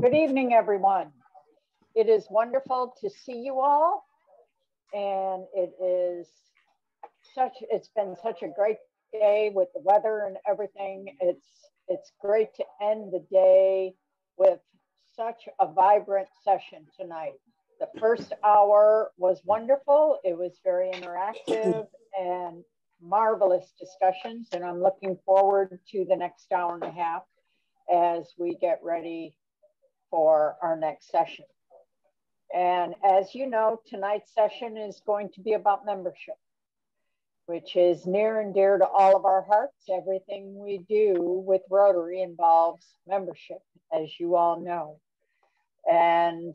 Good evening, everyone. It is wonderful to see you all, and it's been such a great day with the weather and everything. It's great to end the day with such a vibrant session tonight. The first hour was wonderful. It was very interactive and marvelous discussions, and I'm looking forward to the next hour and a half as we get ready for our next session. And as you know, tonight's session is going to be about membership, which is near and dear to all of our hearts. Everything we do with Rotary involves membership, as you all know. And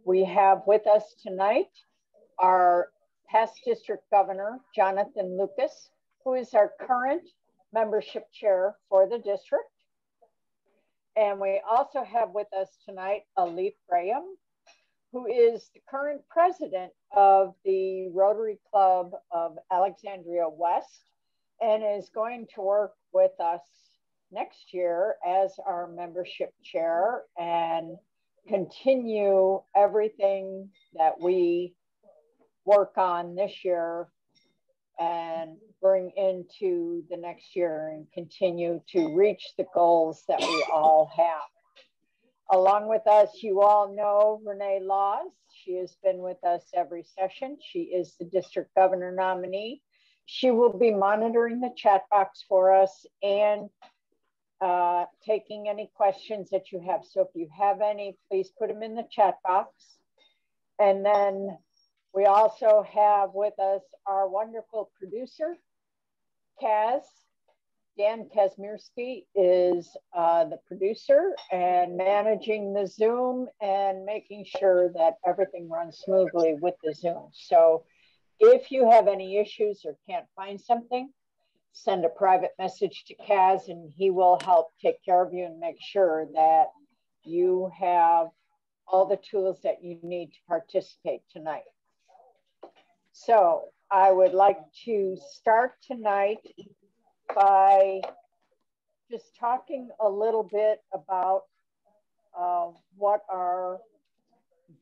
we have with us tonight our past district governor, Jonathan Lucas, who is our current membership chair for the district. And we also have with us tonight Alif Graham, who is the current president of the Rotary Club of Alexandria West and is going to work with us next year as our membership chair and continue everything that we work on this year and bring into the next year and continue to reach the goals that we all have. Along with us, you all know Renee Laws. She has been with us every session. She is the district governor nominee. She will be monitoring the chat box for us and taking any questions that you have. So if you have any, please put them in the chat box. And then we also have with us our wonderful producer, Kaz. Dan Kazmierski is the producer and managing the Zoom and making sure that everything runs smoothly with the Zoom. So if you have any issues or can't find something, send a private message to Kaz and he will help take care of you and make sure that you have all the tools that you need to participate tonight. So I would like to start tonight by just talking a little bit about what our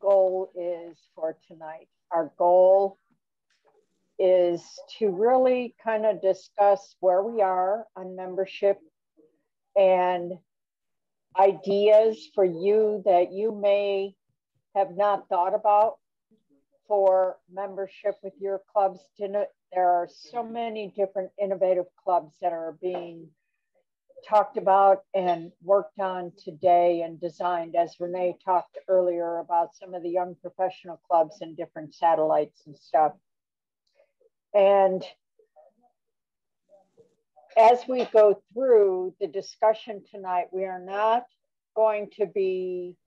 goal is for tonight. Our goal is to really kind of discuss where we are on membership and ideas for you that you may have not thought about for membership with your clubs. There are so many different innovative clubs that are being talked about and worked on today and designed, as Renee talked earlier about some of the young professional clubs and different satellites and stuff. And as we go through the discussion tonight, we are not going to be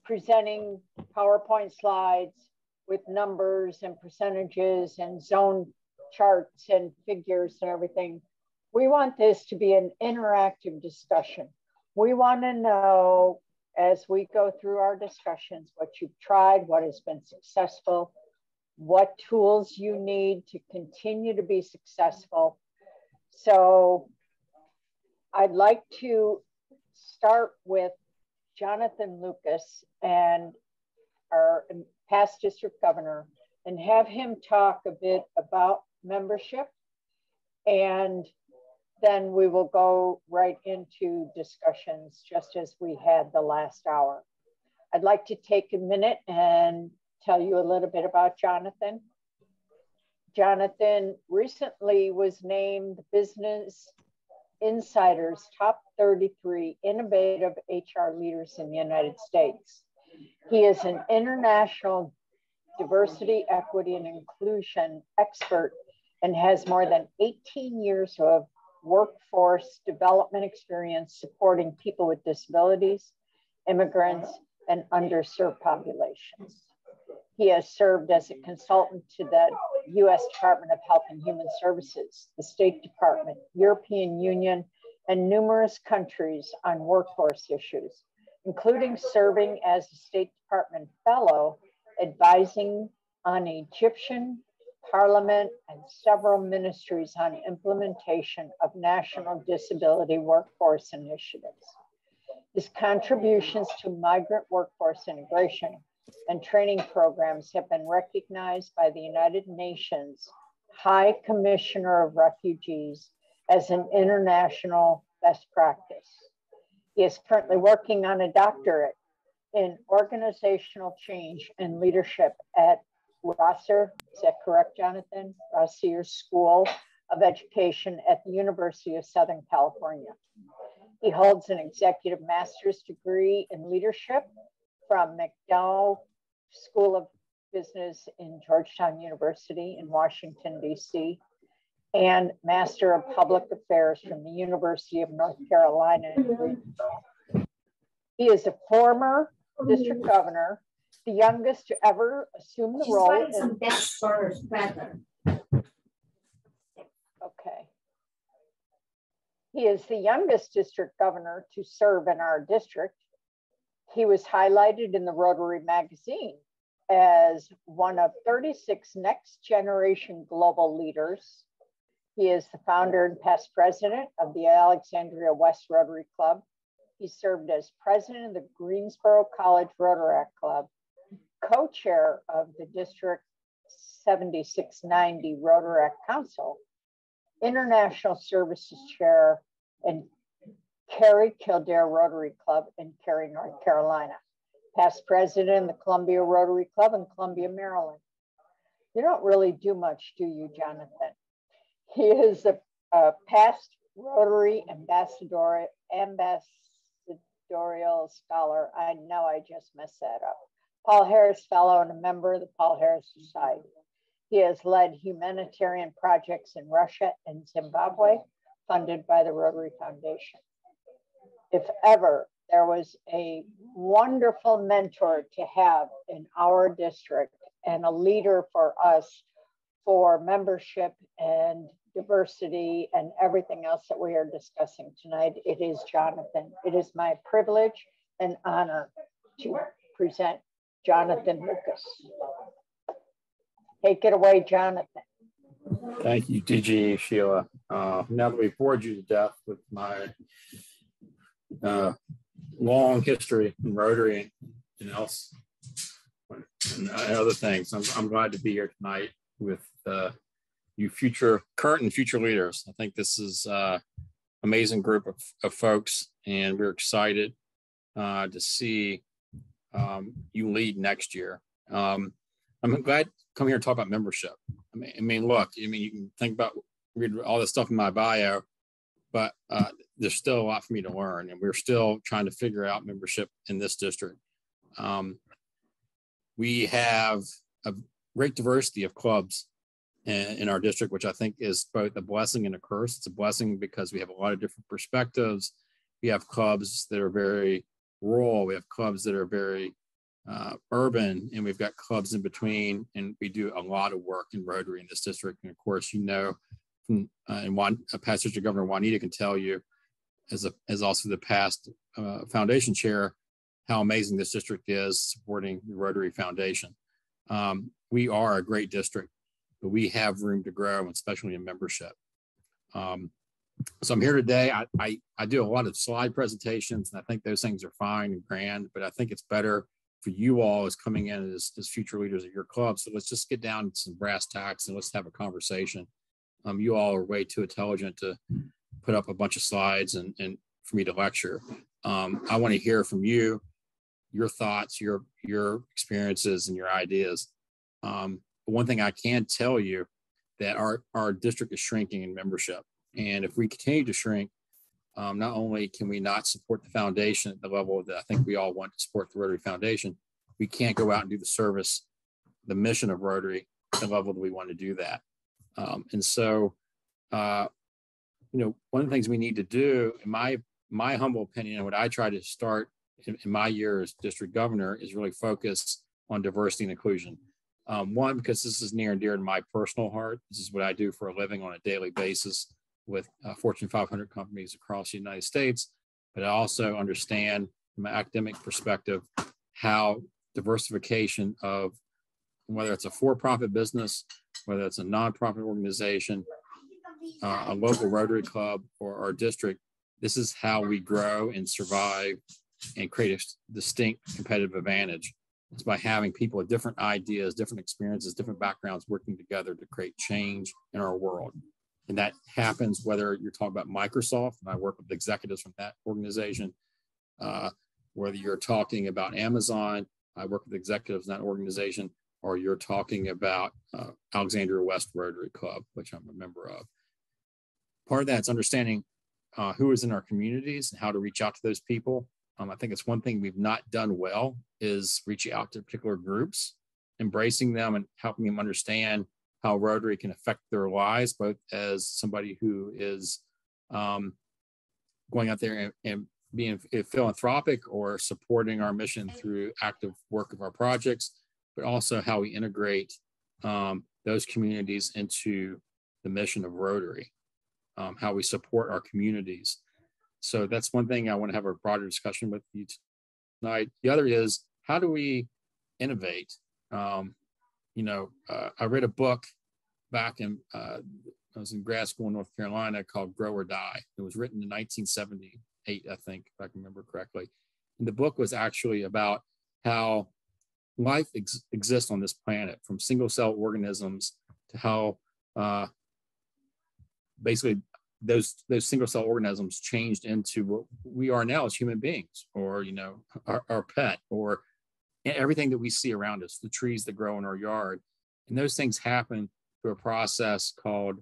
presenting PowerPoint slides with numbers and percentages and zone charts and figures and everything. We want this to be an interactive discussion. We want to know, as we go through our discussions, what you've tried, what has been successful, what tools you need to continue to be successful. So I'd like to start with Jonathan Lucas and our past district governor and have him talk a bit about membership, and then we will go right into discussions just as we had the last hour. I'd like to take a minute and tell you a little bit about Jonathan. Jonathan recently was named Business Insider's top 33 innovative HR leaders in the United States. He is an international diversity, equity, and inclusion expert and has more than 18 years of workforce development experience supporting people with disabilities, immigrants, and underserved populations. He has served as a consultant to the U.S. Department of Health and Human Services, the State Department, European Union, and numerous countries on workforce issues, including serving as a State Department fellow, advising on Egyptian Parliament and several ministries on implementation of national disability workforce initiatives. His contributions to migrant workforce integration and training programs have been recognized by the United Nations High Commissioner of Refugees as an international best practice. He is currently working on a doctorate in organizational change and leadership at Rosser, is that correct, Jonathan? Rosser School of Education at the University of Southern California. He holds an executive master's degree in leadership from McDowell School of Business in Georgetown University in Washington, D.C., and Master of Public Affairs from the University of North Carolina in Greensboro. He is a former district governor, the youngest to ever assume the role. Some desk first, rather. Okay. He is the youngest district governor to serve in our district. He was highlighted in the Rotary magazine as one of 36 next generation global leaders. He is the founder and past president of the Alexandria West Rotary Club. He served as president of the Greensboro College Rotaract Club, co-chair of the District 7690 Rotaract Council, International Services Chair, and Cary Kildare Rotary Club in Cary, North Carolina. Past president of the Columbia Rotary Club in Columbia, Maryland. You don't really do much, do you, Jonathan? He is a past Rotary ambassadorial scholar. I know I just messed that up. Paul Harris Fellow and a member of the Paul Harris Society. He has led humanitarian projects in Russia and Zimbabwe, funded by the Rotary Foundation. If ever there was a wonderful mentor to have in our district and a leader for us for membership and diversity and everything else that we are discussing tonight, it is Jonathan. It is my privilege and honor to present Jonathan Lucas. Take it away, Jonathan. Thank you, DG Sheila. Now that we've bored you to death with my long history in Rotary and else and other things, I'm glad to be here tonight with you current and future leaders. I think this is an amazing group of folks, and we're excited to see you lead next year. I'm glad to come here and talk about membership. I mean, look, you can think about, read all this stuff in my bio, but there's still a lot for me to learn, and we're still trying to figure out membership in this district. We have a great diversity of clubs in our district, which I think is both a blessing and a curse. It's a blessing because we have a lot of different perspectives. We have clubs that are very rural. We have clubs that are very urban, and we've got clubs in between, and we do a lot of work in Rotary in this district. And of course, you know, and past district governor Juanita can tell you, as also the past foundation chair, how amazing this district is supporting the Rotary Foundation. We are a great district, but we have room to grow, especially in membership. So I'm here today. I do a lot of slide presentations, and I think those things are fine and grand, but I think it's better for you all as coming in as future leaders of your club. So let's just get down to some brass tacks and let's have a conversation. You all are way too intelligent to put up a bunch of slides and for me to lecture. I want to hear from you, your thoughts, your experiences, and your ideas. One thing I can tell you that our district is shrinking in membership. And if we continue to shrink, not only can we not support the foundation at the level that I think we all want to support the Rotary Foundation, we can't go out and do the service, the mission of Rotary at the level that we want to do that. And so, you know, one of the things we need to do, in my humble opinion, and what I try to start in my year as district governor, is really focus on diversity and inclusion. One, because this is near and dear to my personal heart. This is what I do for a living on a daily basis with Fortune 500 companies across the United States. But I also understand from an academic perspective how diversification of whether it's a for-profit business, whether it's a nonprofit organization, a local Rotary Club, or our district, this is how we grow and survive and create a distinct competitive advantage. It's by having people with different ideas, different experiences, different backgrounds working together to create change in our world. And that happens whether you're talking about Microsoft, and I work with executives from that organization, whether you're talking about Amazon, I work with executives in that organization, or you're talking about Alexandria West Rotary Club, which I'm a member of. Part of that's understanding who is in our communities and how to reach out to those people. I think it's one thing we've not done well is reaching out to particular groups, embracing them and helping them understand how Rotary can affect their lives, both as somebody who is going out there and being philanthropic or supporting our mission through active work of our projects, but also how we integrate those communities into the mission of Rotary, how we support our communities. So that's one thing I want to have a broader discussion with you tonight. The other is, how do we innovate? I read a book back in, I was in grad school in North Carolina called Grow or Die. It was written in 1978, I think, if I can remember correctly. And the book was actually about how life exists on this planet, from single cell organisms to how basically those single cell organisms changed into what we are now as human beings, or our pet, or everything that we see around us, the trees that grow in our yard. And those things happen through a process called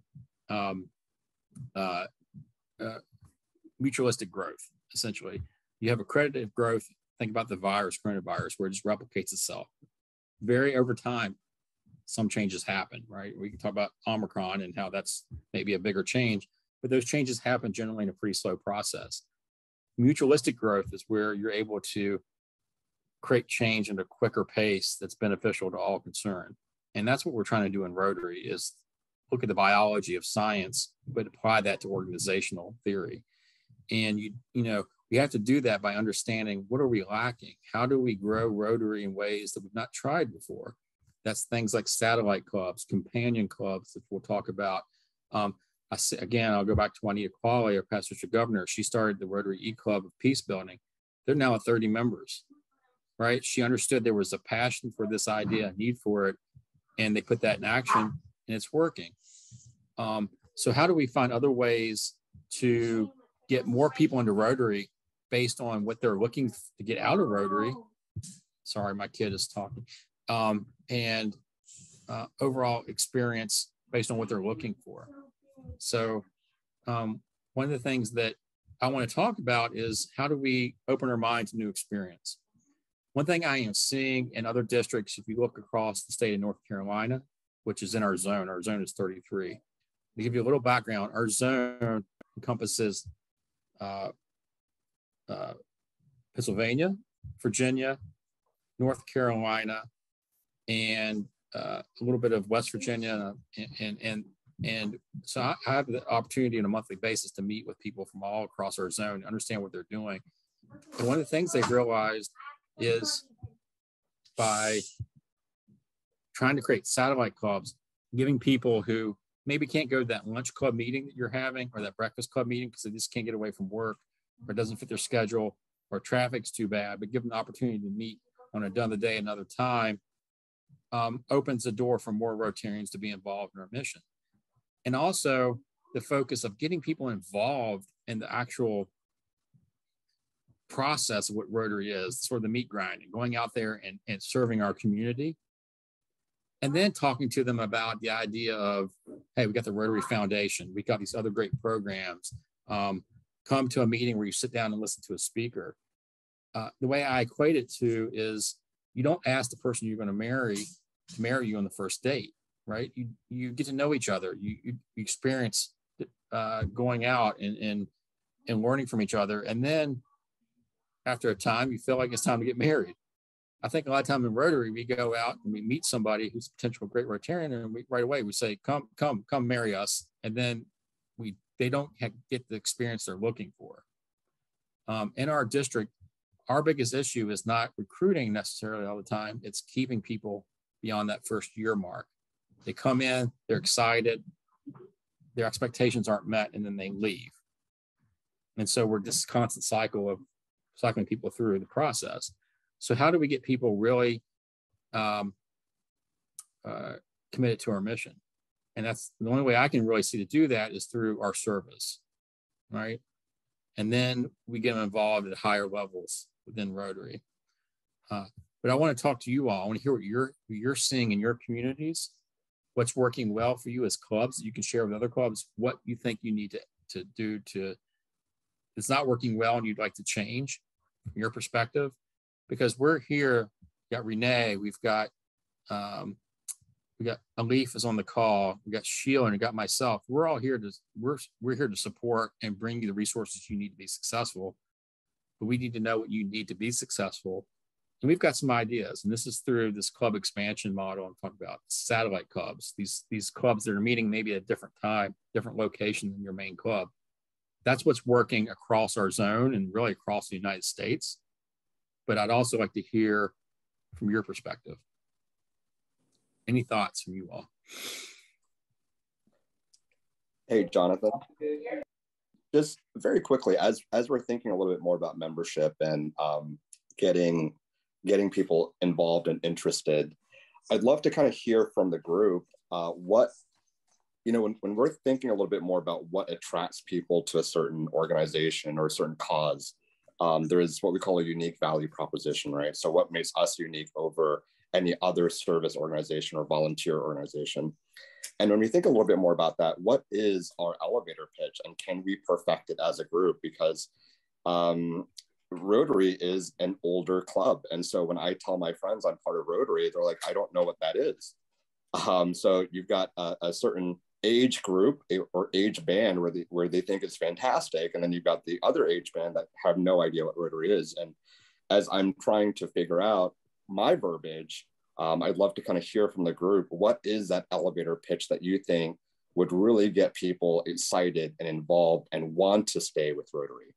mutualistic growth. Essentially, you have accretive growth. Think about the coronavirus, where it just replicates itself. Very over time, some changes happen, right? We can talk about Omicron and how that's maybe a bigger change, but those changes happen generally in a pretty slow process. Mutualistic growth is where you're able to create change at a quicker pace that's beneficial to all concerned. And that's what we're trying to do in Rotary, is look at the biology of science, but apply that to organizational theory. And we have to do that by understanding, what are we lacking? How do we grow Rotary in ways that we've not tried before? That's things like satellite clubs, companion clubs that we'll talk about. I'll go back to Juanita Qualley, our past district governor. She started the Rotary E-Club of Peace Building. They're now at 30 members, right? She understood there was a passion for this idea, a need for it, and they put that in action, and it's working. So how do we find other ways to get more people into Rotary based on what they're looking to get out of Rotary? Sorry, my kid is talking. And overall experience based on what they're looking for. So one of the things that I want to talk about is, how do we open our mind to new experience? One thing I am seeing in other districts, if you look across the state of North Carolina, which is in our zone is 33. To give you a little background, our zone encompasses Pennsylvania, Virginia, North Carolina, and a little bit of West Virginia, and so I have the opportunity on a monthly basis to meet with people from all across our zone, understand what they're doing. And one of the things they've realized is, by trying to create satellite clubs, giving people who maybe can't go to that lunch club meeting that you're having, or that breakfast club meeting because they just can't get away from work, or it doesn't fit their schedule, or traffic's too bad, but give them the opportunity to meet on another day, another time, opens the door for more Rotarians to be involved in our mission. And also the focus of getting people involved in the actual process of what Rotary is, sort of the meat grinding, going out there and serving our community. And then talking to them about the idea of, hey, we got the Rotary Foundation. We got these other great programs. Come to a meeting where you sit down and listen to a speaker. The way I equate it to is, you don't ask the person you're going to marry you on the first date, right? You get to know each other. You experience going out and learning from each other. And then after a time, you feel like it's time to get married. I think a lot of time in Rotary, we go out and we meet somebody who's a potential great Rotarian, and right away we say, come marry us. And then they don't get the experience they're looking for. In our district, our biggest issue is not recruiting necessarily all the time. It's keeping people beyond that first year mark. They come in, they're excited, their expectations aren't met, and then they leave. And so we're this constant cycle of cycling people through the process. So how do we get people really committed to our mission? And that's the only way I can really see to do that is through our service, right? And then we get them involved at higher levels within Rotary. But I want to talk to you all. I want to hear what you're seeing in your communities, what's working well for you as clubs that you can share with other clubs, what you think you need to do to, it's not working well and you'd like to change from your perspective. Because we're here, we got Renee, we got Alif is on the call, we got Sheila, and we got myself. We're all here to we're here to support and bring you the resources you need to be successful. But we need to know what you need to be successful. And we've got some ideas, and this is through this club expansion model. I'm talking about satellite clubs, these clubs that are meeting maybe at a different time, different location than your main club. That's what's working across our zone and really across the United States. But I'd also like to hear from your perspective. Any thoughts from you all? Hey, Jonathan. Just very quickly, as we're thinking a little bit more about membership and getting people involved and interested, I'd love to kind of hear from the group what, when we're thinking a little bit more about what attracts people to a certain organization or a certain cause, there is what we call a unique value proposition, right? So what makes us unique over any other service organization or volunteer organization? And when we think a little bit more about that, what is our elevator pitch and can we perfect it as a group? Because Rotary is an older club. And so when I tell my friends I'm part of Rotary, they're like, I don't know what that is. So you've got a certain age group or age band where they think it's fantastic. And then you've got the other age band that have no idea what Rotary is. And as I'm trying to figure out my verbiage, I'd love to kind of hear from the group, what is that elevator pitch that you think would really get people excited and involved and want to stay with Rotary?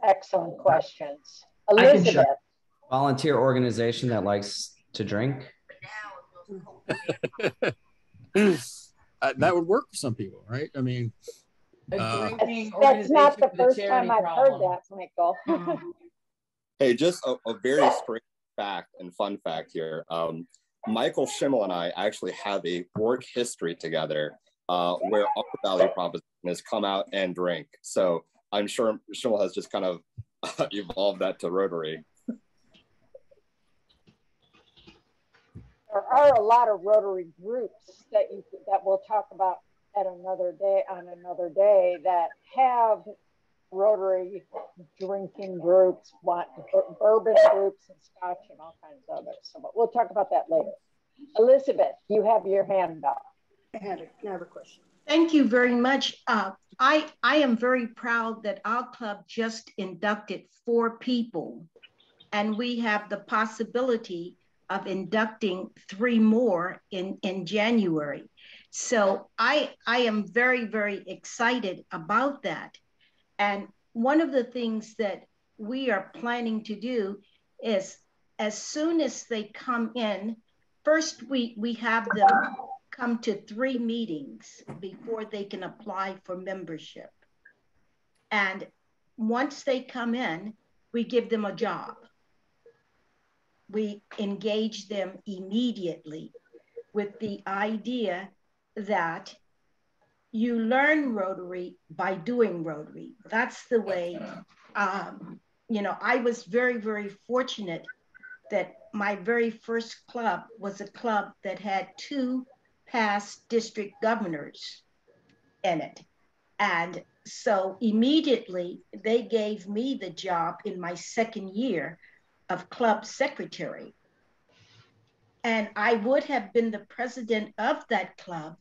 Excellent questions. Elizabeth. Volunteer organization that likes to drink. That would work for some people, right? I mean, that's not the first time I've heard that, Michael. Hey, just a very strange fact and fun fact here. Michael Schimmel and I actually have a work history together where our value proposition has come out and drink. So I'm sure Schimmel has just kind of evolved that to Rotary. There are a lot of Rotary groups that we'll talk about at another day that have Rotary drinking groups, bourbon groups, and scotch, and all kinds of others. So, but we'll talk about that later. Elizabeth, you have your hand up. I have a question. Thank you very much. I am very proud that our club just inducted 4 people, and we have the possibility of inducting 3 more in January. So I am very, very excited about that. And one of the things that we are planning to do is, as soon as they come in, first we have them come to 3 meetings before they can apply for membership. And once they come in, we give them a job. We engage them immediately with the idea that you learn Rotary by doing Rotary. That's the way, I was very, very fortunate that my very first club was a club that had 2 past district governors in it. And so immediately they gave me the job in my 2nd year of club secretary. And I would have been the president of that club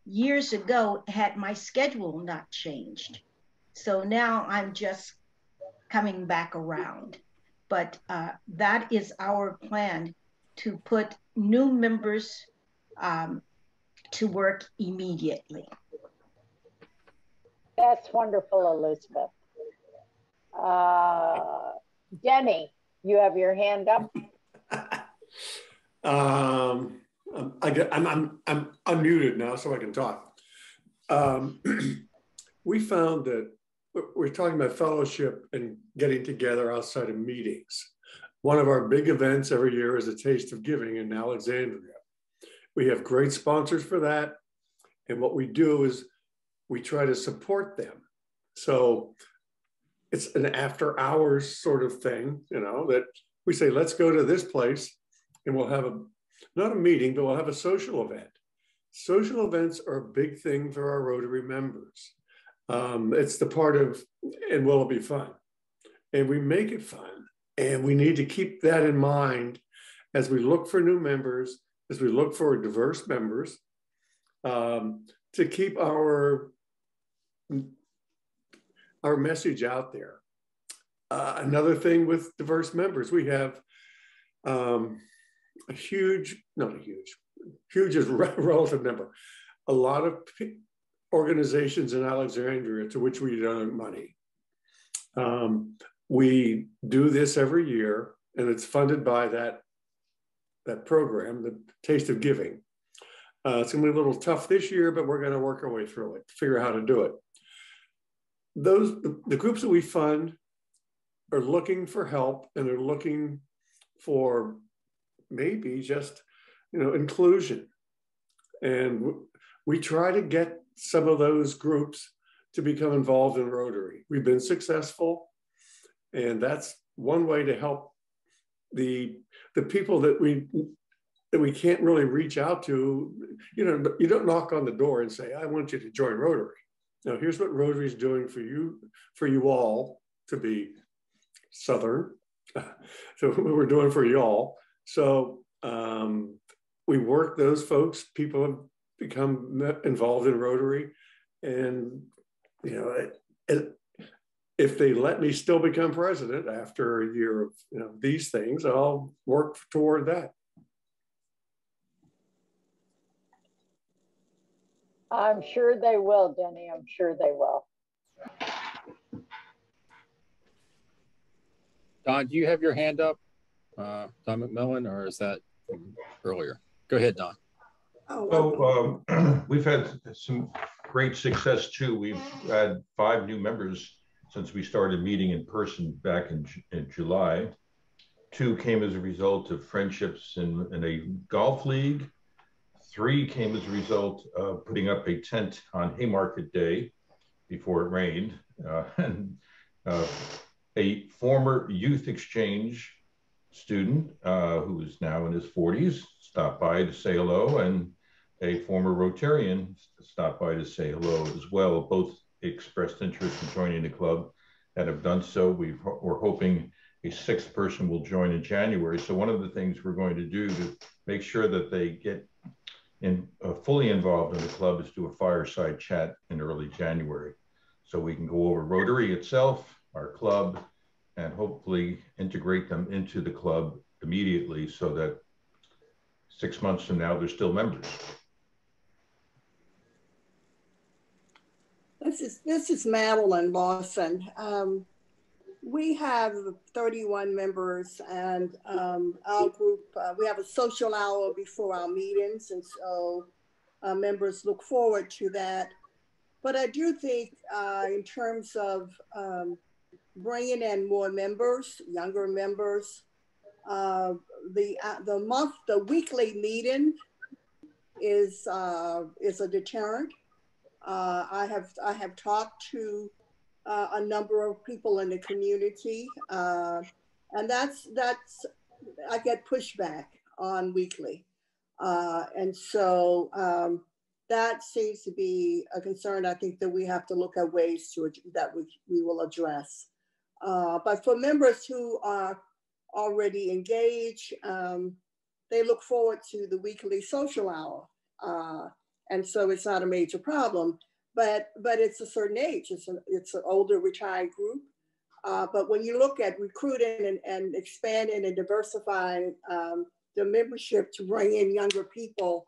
years ago had my schedule not changed. So now I'm just coming back around. But that is our plan, to put new members to work immediately. That's wonderful, Elizabeth. Denny, you have your hand up. I'm unmuted now, so I can talk. we found that we're talking about fellowship and getting together outside of meetings. One of our big events every year is a Taste of Giving in Alexandria. We have great sponsors for that. And what we do is we try to support them. So it's an after hours sort of thing, you know, that we say, let's go to this place and we'll have not a meeting, but we'll have a social event. Social events are a big thing for our Rotary members. It's the part of, and will it be fun? And we make it fun. And we need to keep that in mind as we look for new members, as we look for diverse members, to keep our message out there. Another thing with diverse members, we have a huge, not a huge, huge is relative number, a lot of organizations in Alexandria to which we donate money. We do this every year, and it's funded by that program, the Taste of Giving. It's gonna be a little tough this year, but we're gonna work our way through it, figure out how to do it. The groups that we fund are looking for help, and they're looking for maybe just, you know, inclusion. And we try to get some of those groups to become involved in Rotary. We've been successful, and that's one way to help the people that we can't really reach out to. You know, you don't knock on the door and say, I want you to join Rotary. Now, here's what Rotary is doing for you all, to be Southern. So we're doing for y'all. So we work those folks. People have become involved in Rotary, and you know, if they let me still become president after a year of, you know, these things, I'll work toward that. I'm sure they will, Denny. I'm sure they will. Don, do you have your hand up, Don McMillan, or is that earlier? Go ahead, Don. So we've had some great success too. We've had 5 new members since we started meeting in person back in July. 2 came as a result of friendships in a golf league. 3 came as a result of putting up a tent on Haymarket Day before it rained. And a former youth exchange student who is now in his 40s stopped by to say hello, and a former Rotarian stopped by to say hello as well. Both expressed interest in joining the club and have done so. We're hoping a 6th person will join in January. So one of the things we're going to do to make sure that they get fully involved in the club is do a fireside chat in early January. So we can go over Rotary itself, our club, and hopefully integrate them into the club immediately so that 6 months from now, they're still members. This is Madeline Lawson. We have 31 members, and our group, we have a social hour before our meetings, and so members look forward to that. But I do think in terms of bringing in more members, younger members, the weekly meeting is a deterrent. I have talked to a number of people in the community, and that's I get pushback on weekly, and so that seems to be a concern. I think that we have to look at ways that we will address. But for members who are already engaged, they look forward to the weekly social hour. And so it's not a major problem, but it's a certain age. It's an older retired group. But when you look at recruiting and expanding and diversifying the membership to bring in younger people,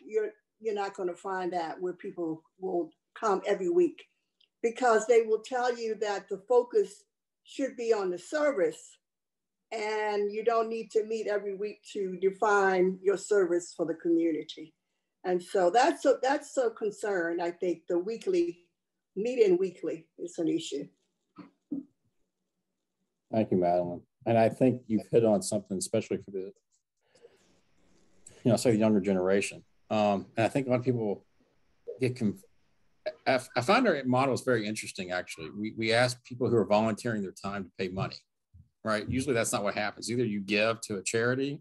you're not going to find that where people will come every week, because they will tell you that the focus should be on the service, and you don't need to meet every week to define your service for the community. And so that's a concern. I think the weekly meeting weekly is an issue. Thank you, Madeline. And I think you've hit on something, especially for the, say the younger generation. And I think a lot of people get I find our model is very interesting, actually. We ask people who are volunteering their time to pay money, right? Usually that's not what happens. Either you give to a charity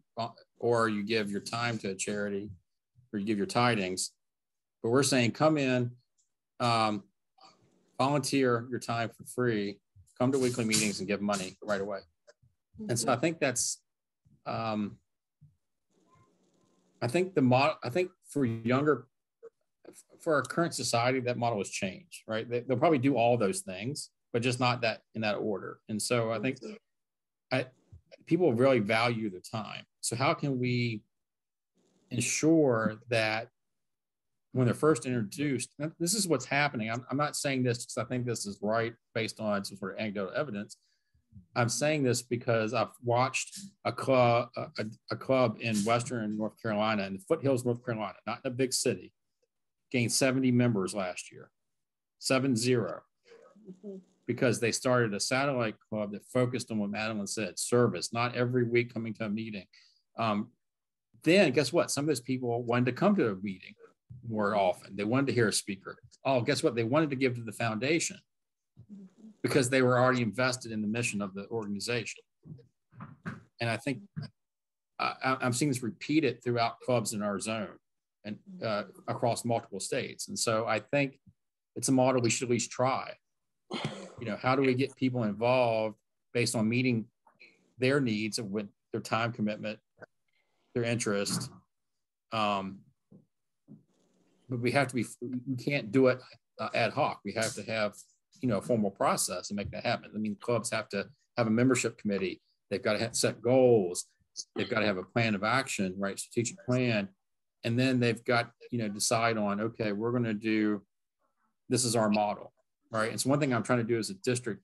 or you give your time to a charity or you give your tidings. But we're saying come in, volunteer your time for free, come to weekly meetings and give money right away. And so I think that's, I think the model, I think for our current society, that model has changed, right? They'll probably do all those things, but just not that in that order. And so I think people really value their time. So how can we ensure that when they're first introduced, this is what's happening. I'm not saying this because I think this is right based on some sort of anecdotal evidence. I'm saying this because I've watched a club in Western North Carolina, in the foothills, North Carolina, not in a big city, gained 70 members last year, 70, because they started a satellite club that focused on what Madeline said, service, not every week coming to a meeting. Then guess what? Some of those people wanted to come to a meeting more often. They wanted to hear a speaker. Oh, guess what? They wanted to give to the foundation because they were already invested in the mission of the organization. And I think I'm seeing this repeated throughout clubs in our zone and across multiple states. And so I think it's a model we should at least try. How do we get people involved based on meeting their needs with their time commitment, their interest? But we can't do it ad hoc. We have to have, a formal process and make that happen. I mean, clubs have to have a membership committee. They've got to set goals. They've got to have a plan of action, right? Strategic plan. And then they've got, decide on, okay, we're going to do, this is our model, right? And so one thing I'm trying to do as a district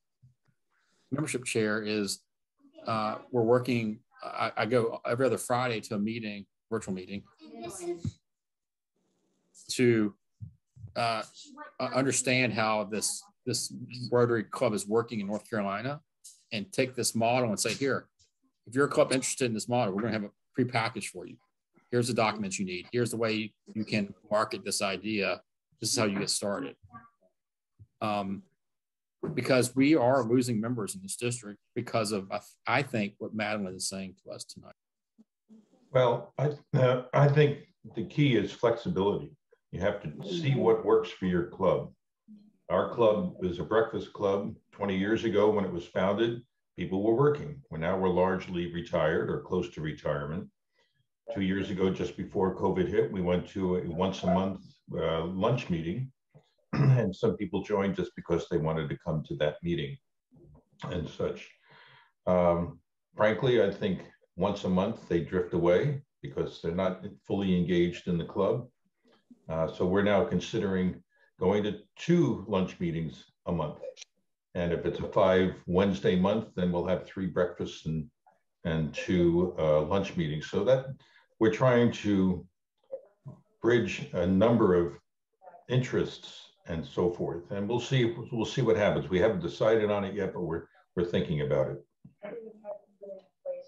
membership chair is we're working, I go every other Friday to a meeting, virtual meeting, to understand how this Rotary Club is working in North Carolina and take this model and say, here, if you're a club interested in this model, we're going to have a prepackaged for you. Here's the documents you need. Here's the way you can market this idea. This is how you get started. Because we are losing members in this district because of, I think, what Madeline is saying to us tonight. Well, I think the key is flexibility. You have to see what works for your club. Our club is a breakfast club. 20 years ago when it was founded, people were working. Now we're largely retired or close to retirement. 2 years ago, just before COVID hit, we went to a once a month lunch meeting, and some people joined just because they wanted to come to that meeting and such. Frankly, I think once a month they drift away because they're not fully engaged in the club. So we're now considering going to 2 lunch meetings a month. And if it's a 5 Wednesday month, then we'll have 3 breakfasts and 2 lunch meetings. So that we're trying to bridge a number of interests and so forth. And we'll see what happens. We haven't decided on it yet, but we're thinking about it.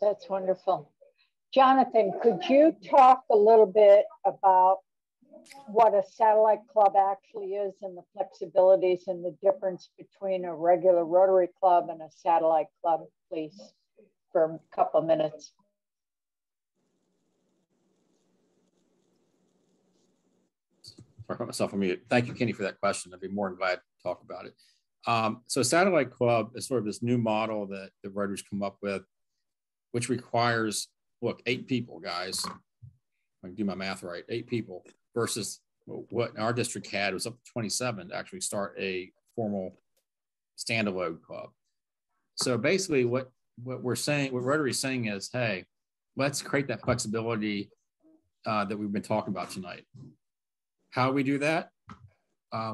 That's wonderful. Jonathan, could you talk a little bit about what a satellite club actually is and the flexibilities and the difference between a regular Rotary Club and a satellite club, please, for a couple of minutes? Sorry, I put myself on mute. Thank you, Kenny, for that question. I'd be more than glad to talk about it. So Satellite Club is sort of this new model that the Rotary's come up with, which requires, look, 8 people, guys. I can do my math right, 8 people versus what our district had was up to 27 to actually start a formal standalone club. So basically what we're saying, what Rotary is saying is, hey, let's create that flexibility that we've been talking about tonight. How we do that?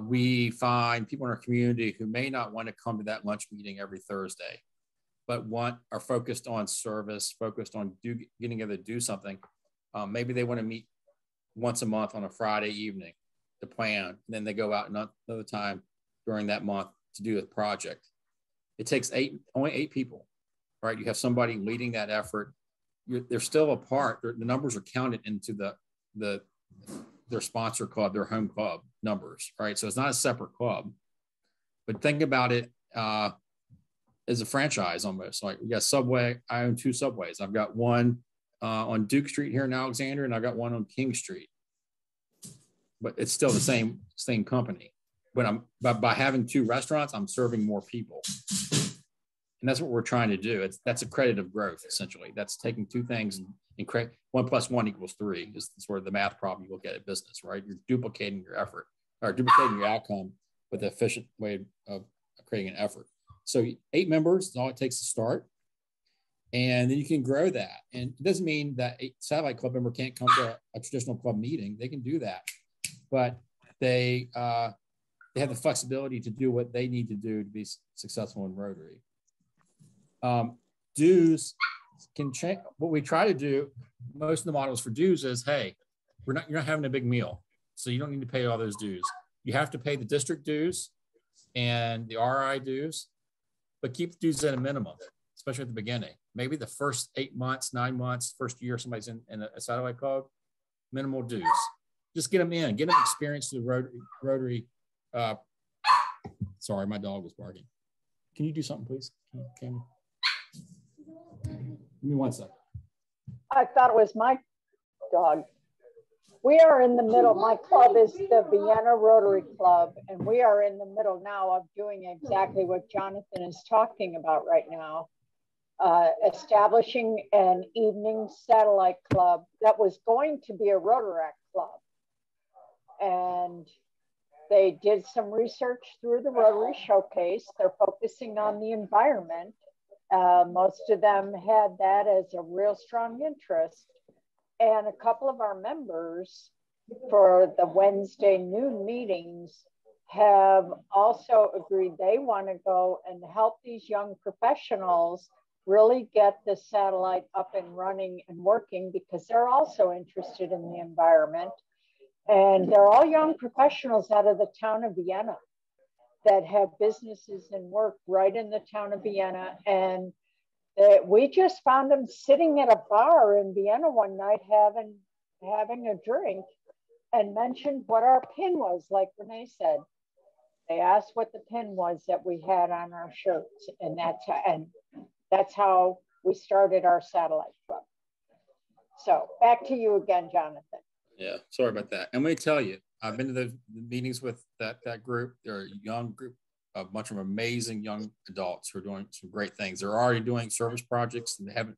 We find people in our community who may not want to come to that lunch meeting every Thursday, but are focused on service, focused on getting together to do something. Maybe they want to meet once a month on a Friday evening to plan. Then they go out another time during that month to do a project. It takes only eight people, right? You have somebody leading that effort. They're still a part. The numbers are counted into their sponsor club, their home club numbers, right? So it's not a separate club, but think about it as a franchise almost. Like we got Subway. I own 2 Subways. I've got one on Duke Street here in Alexandria, and I've got one on King Street. But it's still the same company. But by having 2 restaurants, I'm serving more people. And that's what we're trying to do. That's accretive growth, essentially. That's taking 2 things and create 1 + 1 = 3 is sort of the math problem you look at business, right? You're duplicating your effort or duplicating your outcome with an efficient way of creating an effort. So 8 members is all it takes to start. And then you can grow that. And it doesn't mean that a satellite club member can't come to a traditional club meeting. They can do that. But they have the flexibility to do what they need to do to be successful in Rotary. Dues can change. What we try to do, most of the models for dues is, hey, you're not having a big meal, so you don't need to pay all those dues. You have to pay the district dues and the RI dues, but keep the dues at a minimum, especially at the beginning. Maybe the first 8 months, 9 months, first year somebody's in a satellite club, minimal dues. Just get them in, get them experience to the Rotary. Sorry, my dog was barking. Can you do something, please? Can Give me 1 second. I thought it was my dog. We are in the middle. My club is the Vienna Rotary Club, and we are in the middle now of doing exactly what Jonathan is talking about right now. Establishing an evening satellite club that was going to be a Rotaract club. And they did some research through the Rotary Showcase. They're focusing on the environment. Most of them had that as a real strong interest. And a couple of our members for the Wednesday noon meetings have also agreed they want to go and help these young professionals really get the satellite up and running and working, because they're also interested in the environment. And they're all young professionals out of the town of Vienna that have businesses and work right in the town of Vienna. And we just found them sitting at a bar in Vienna one night having a drink and mentioned what our pin was, like Renee said. They asked what the pin was that we had on our shirts, and that's how we started our satellite club. So back to you again, Jonathan. Yeah, sorry about that. And let me tell you, I've been to the meetings with that group. They're a young group, a bunch of amazing young adults who are doing some great things. They're already doing service projects, and they haven't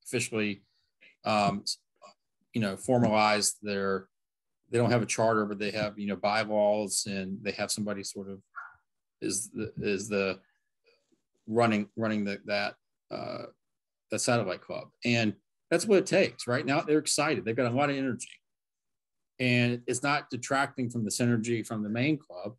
officially, formalized they don't have a charter, but they have, bylaws, and they have somebody sort of is the running that satellite club. And that's what it takes. Right now, they're excited. They've got a lot of energy. And it's not detracting from the synergy from the main club.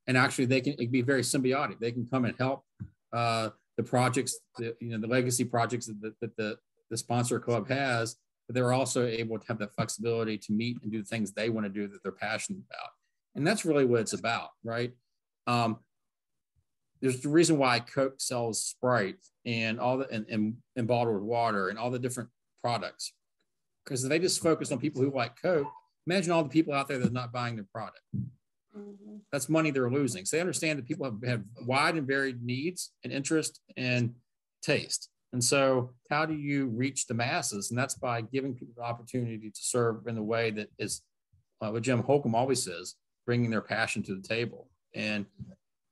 And actually, it can be very symbiotic. They can come and help the projects, the legacy projects that the sponsor club has, but they're also able to have the flexibility to meet and do the things they want to do that they're passionate about. And that's really what it's about, right? There's the reason why Coke sells Sprite and all the and bottled water and all the different products, because if they just focus on people who like Coke, imagine all the people out there that are not buying their product. Mm-hmm. That's money they're losing. So they understand that people have wide and varied needs and interest and taste. And so how do you reach the masses? And that's by giving people the opportunity to serve in the way that is what Jim Holcomb always says, bringing their passion to the table. And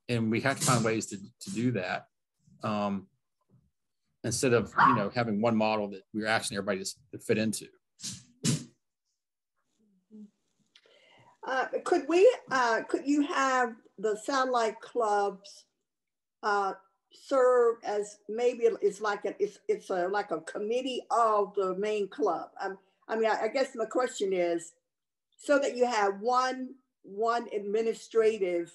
we have to find ways to do that instead of, having one model that we're asking everybody to fit into. Could you have the satellite clubs serve as maybe it's like a committee of the main club? I guess my question is, so that you have one administrative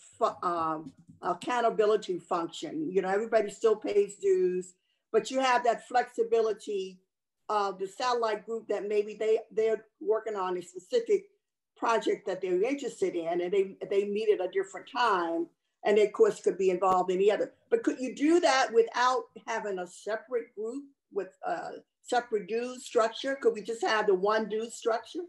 accountability function. Everybody still pays dues, but you have that flexibility of the satellite group that maybe they're working on a specific project that they're interested in, and they meet at a different time. And they, of course, could be involved in the other. But could you do that without having a separate group with a separate dues structure? Could we just have the one dues structure?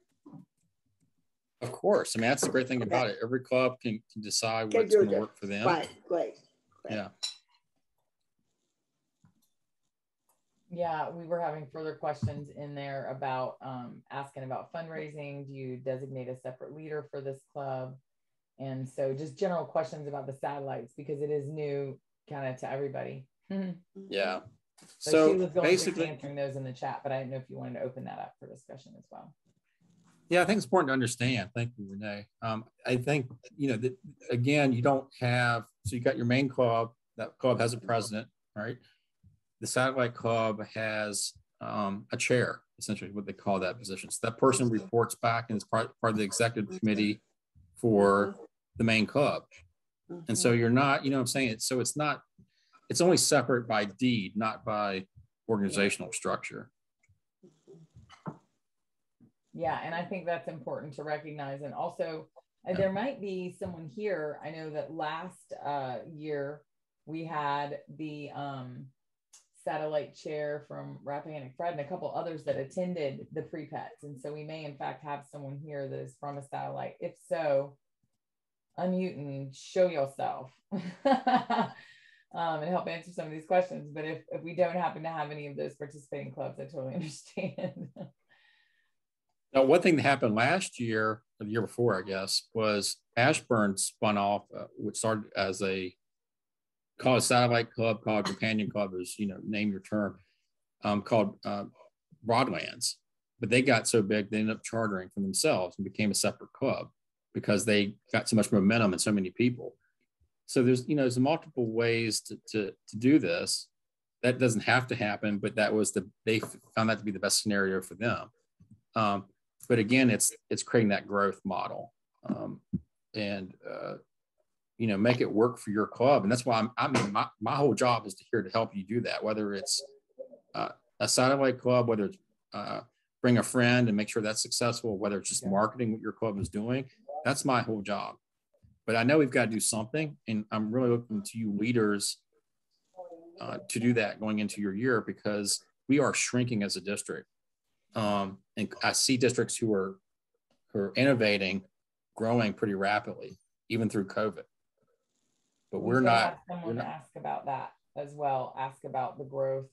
Of course. I mean, that's the great thing about it. Every club can decide what's going to work for them. Right, great. Yeah. Yeah, we were having further questions in there about asking about fundraising. Do you designate a separate leader for this club? And so just general questions about the satellites, because it is new kind of to everybody. Yeah. So she was going basically answering those in the chat, but I didn't know if you wanted to open that up for discussion as well. Yeah, I think it's important to understand. Thank you, Renee. I think, you know, that again, you don't have, so you got your main club, that club has a president, right? The satellite club has a chair, essentially what they call that position. So that person reports back and is part of the executive committee for the main club. And so you're not, you know what I'm saying? So it's not, it's only separate by deed, not by organizational structure. Yeah, and I think that's important to recognize. And also, there might be someone here. I know that last year we had the satellite chair from Rappahannock Fred and a couple others that attended the pre-pets. And so we may in fact have someone here that is from a satellite. If so, unmute and show yourself and help answer some of these questions. But if we don't happen to have any of those participating clubs, I totally understand. Now, one thing that happened last year, or the year before, I guess, was Ashburn spun off, which started as called a satellite club, called companion club, as you know, name your term, called Broadlands. But they got so big, they ended up chartering for themselves and became a separate club because they got so much momentum and so many people. So there's multiple ways to do this. That doesn't have to happen, but they found that to be the best scenario for them. But again, it's creating that growth model, and make it work for your club. And that's why my whole job is here to help you do that. Whether it's a satellite club, whether it's bring a friend and make sure that's successful, whether it's just marketing what your club is doing, that's my whole job. But I know we've got to do something, and I'm really looking to you leaders to do that going into your year, because we are shrinking as a district. And I see districts who are innovating, growing pretty rapidly, even through COVID. But we're not. Someone ask about that as well. Ask about the growth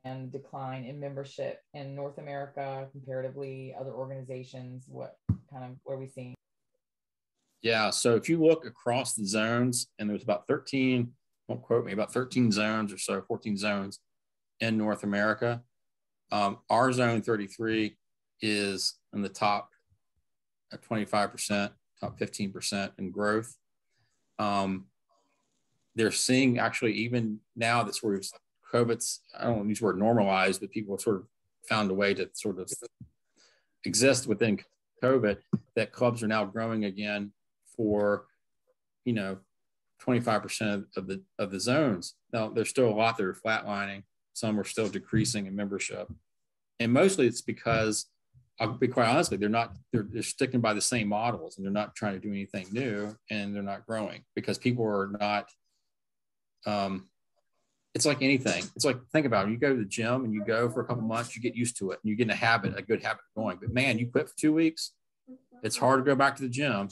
and decline in membership in North America comparatively, other organizations. What are we seeing? Yeah. So if you look across the zones, and there's about 13, don't quote me, about 13 zones or so, 14 zones in North America. Our zone 33 is in the top 25%, top 15% in growth. They're seeing actually, even now that sort of COVID's, I don't want to use the word normalized, but people have sort of found a way to sort of exist within COVID, that clubs are now growing again for, 25% of the zones. Now, there's still a lot that are flatlining. Some are still decreasing in membership. And mostly it's because, I'll be quite honest, they're sticking by the same models, and they're not trying to do anything new, and they're not growing because people are not, it's like anything. It's like, think about it. You go to the gym and you go for a couple months, you get used to it, and you get in a good habit of going. But man, you quit for 2 weeks, it's hard to go back to the gym.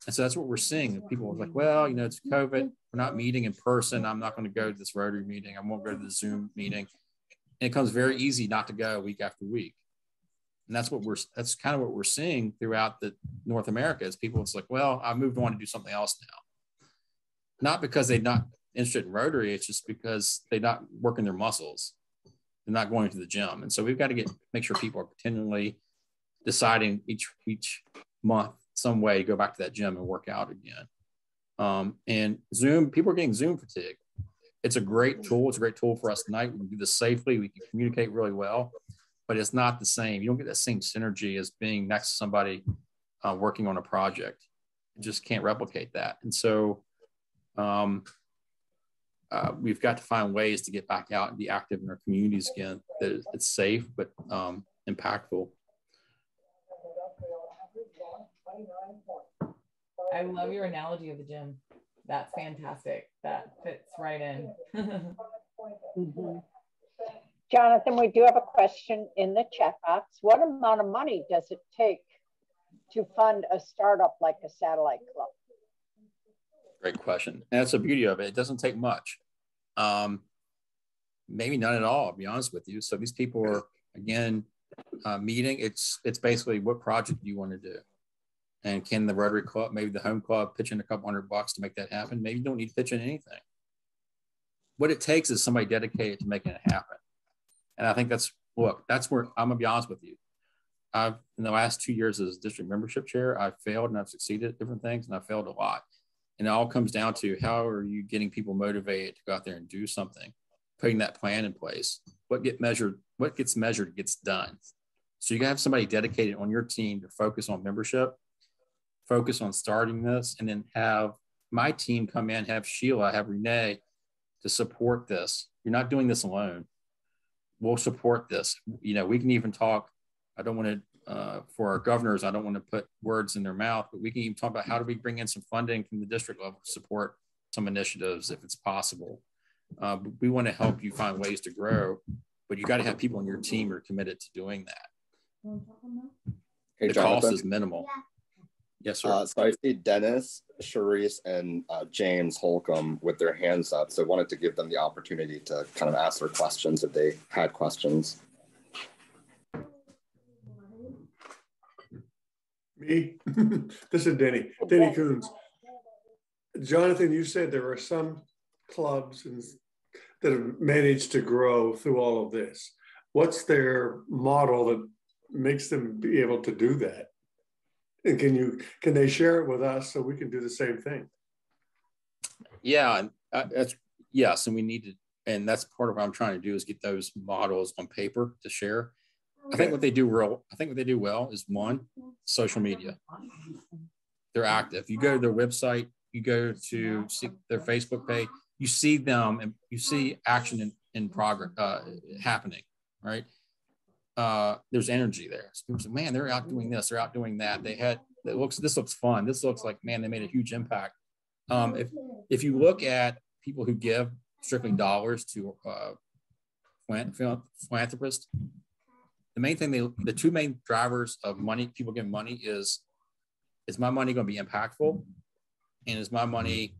And so that's what we're seeing. People are like, well, it's COVID. We're not meeting in person. I'm not going to go to this Rotary meeting. I won't go to the Zoom meeting. And it comes very easy not to go week after week. And that's kind of what we're seeing throughout the North America, is people, it's like, well, I moved on to do something else now. Not because they're not interested in Rotary. It's just because they're not working their muscles. They're not going to the gym. And so we've got to make sure people are continually deciding each month some way to go back to that gym and work out again. And Zoom, people are getting Zoom fatigue. It's a great tool. It's a great tool for us tonight. We can do this safely. We can communicate really well, but it's not the same. You don't get that same synergy as being next to somebody working on a project. You just can't replicate that. And so we've got to find ways to get back out and be active in our communities again, that it's safe, but impactful. I love your analogy of the gym. that's fantastic. That fits right in. Mm-hmm. Jonathan, we do have a question in the chat box. What amount of money does it take to fund a startup like a satellite club? Great question. And that's the beauty of it. It doesn't take much. Maybe none at all, I'll be honest with you. So these people are, again, meeting. It's basically what project do you want to do? And can the Rotary Club, maybe the home club, pitch in a couple $100 to make that happen? Maybe you don't need to pitch in anything. What it takes is somebody dedicated to making it happen. And I think that's where I'm gonna be honest with you. In the last 2 years as district membership chair, I've failed and I've succeeded at different things, and I've failed a lot. And it all comes down to how are you getting people motivated to go out there and do something, putting that plan in place. What gets measured gets done. So you gotta have somebody dedicated on your team to focus on membership, focus on starting this, and then have my team come in, have Sheila, have Renee to support this. You're not doing this alone. We'll support this. You know, we can even talk, I don't want to, for our governors, I don't want to put words in their mouth, but we can even talk about how do we bring in some funding from the district level to support some initiatives if it's possible. We want to help you find ways to grow, but you got to have people on your team who are committed to doing that. Hey, the Jonathan. cost is minimal. Yes, sir. So I see Dennis, Charisse, and James Holcomb with their hands up. So I wanted to give them the opportunity to kind of ask their questions if they had questions. Me? This is Denny Coons. Jonathan, you said there are some clubs that have managed to grow through all of this. What's their model that makes them be able to do that? And can they share it with us so we can do the same thing? Yeah, yes, and we need to, and that's part of what I'm trying to do is get those models on paper to share. I think what they do well is one, social media. They're active. You go to their website, you go to see their Facebook page, you see them and you see action in progress happening, right? There's energy there. So people say, man, they're out doing this, they're out doing that. This looks fun. This looks like, man, they made a huge impact. If you look at people who give strictly dollars to philanthropists, the main thing, the two main drivers of money, people giving money is my money going to be impactful? And is my money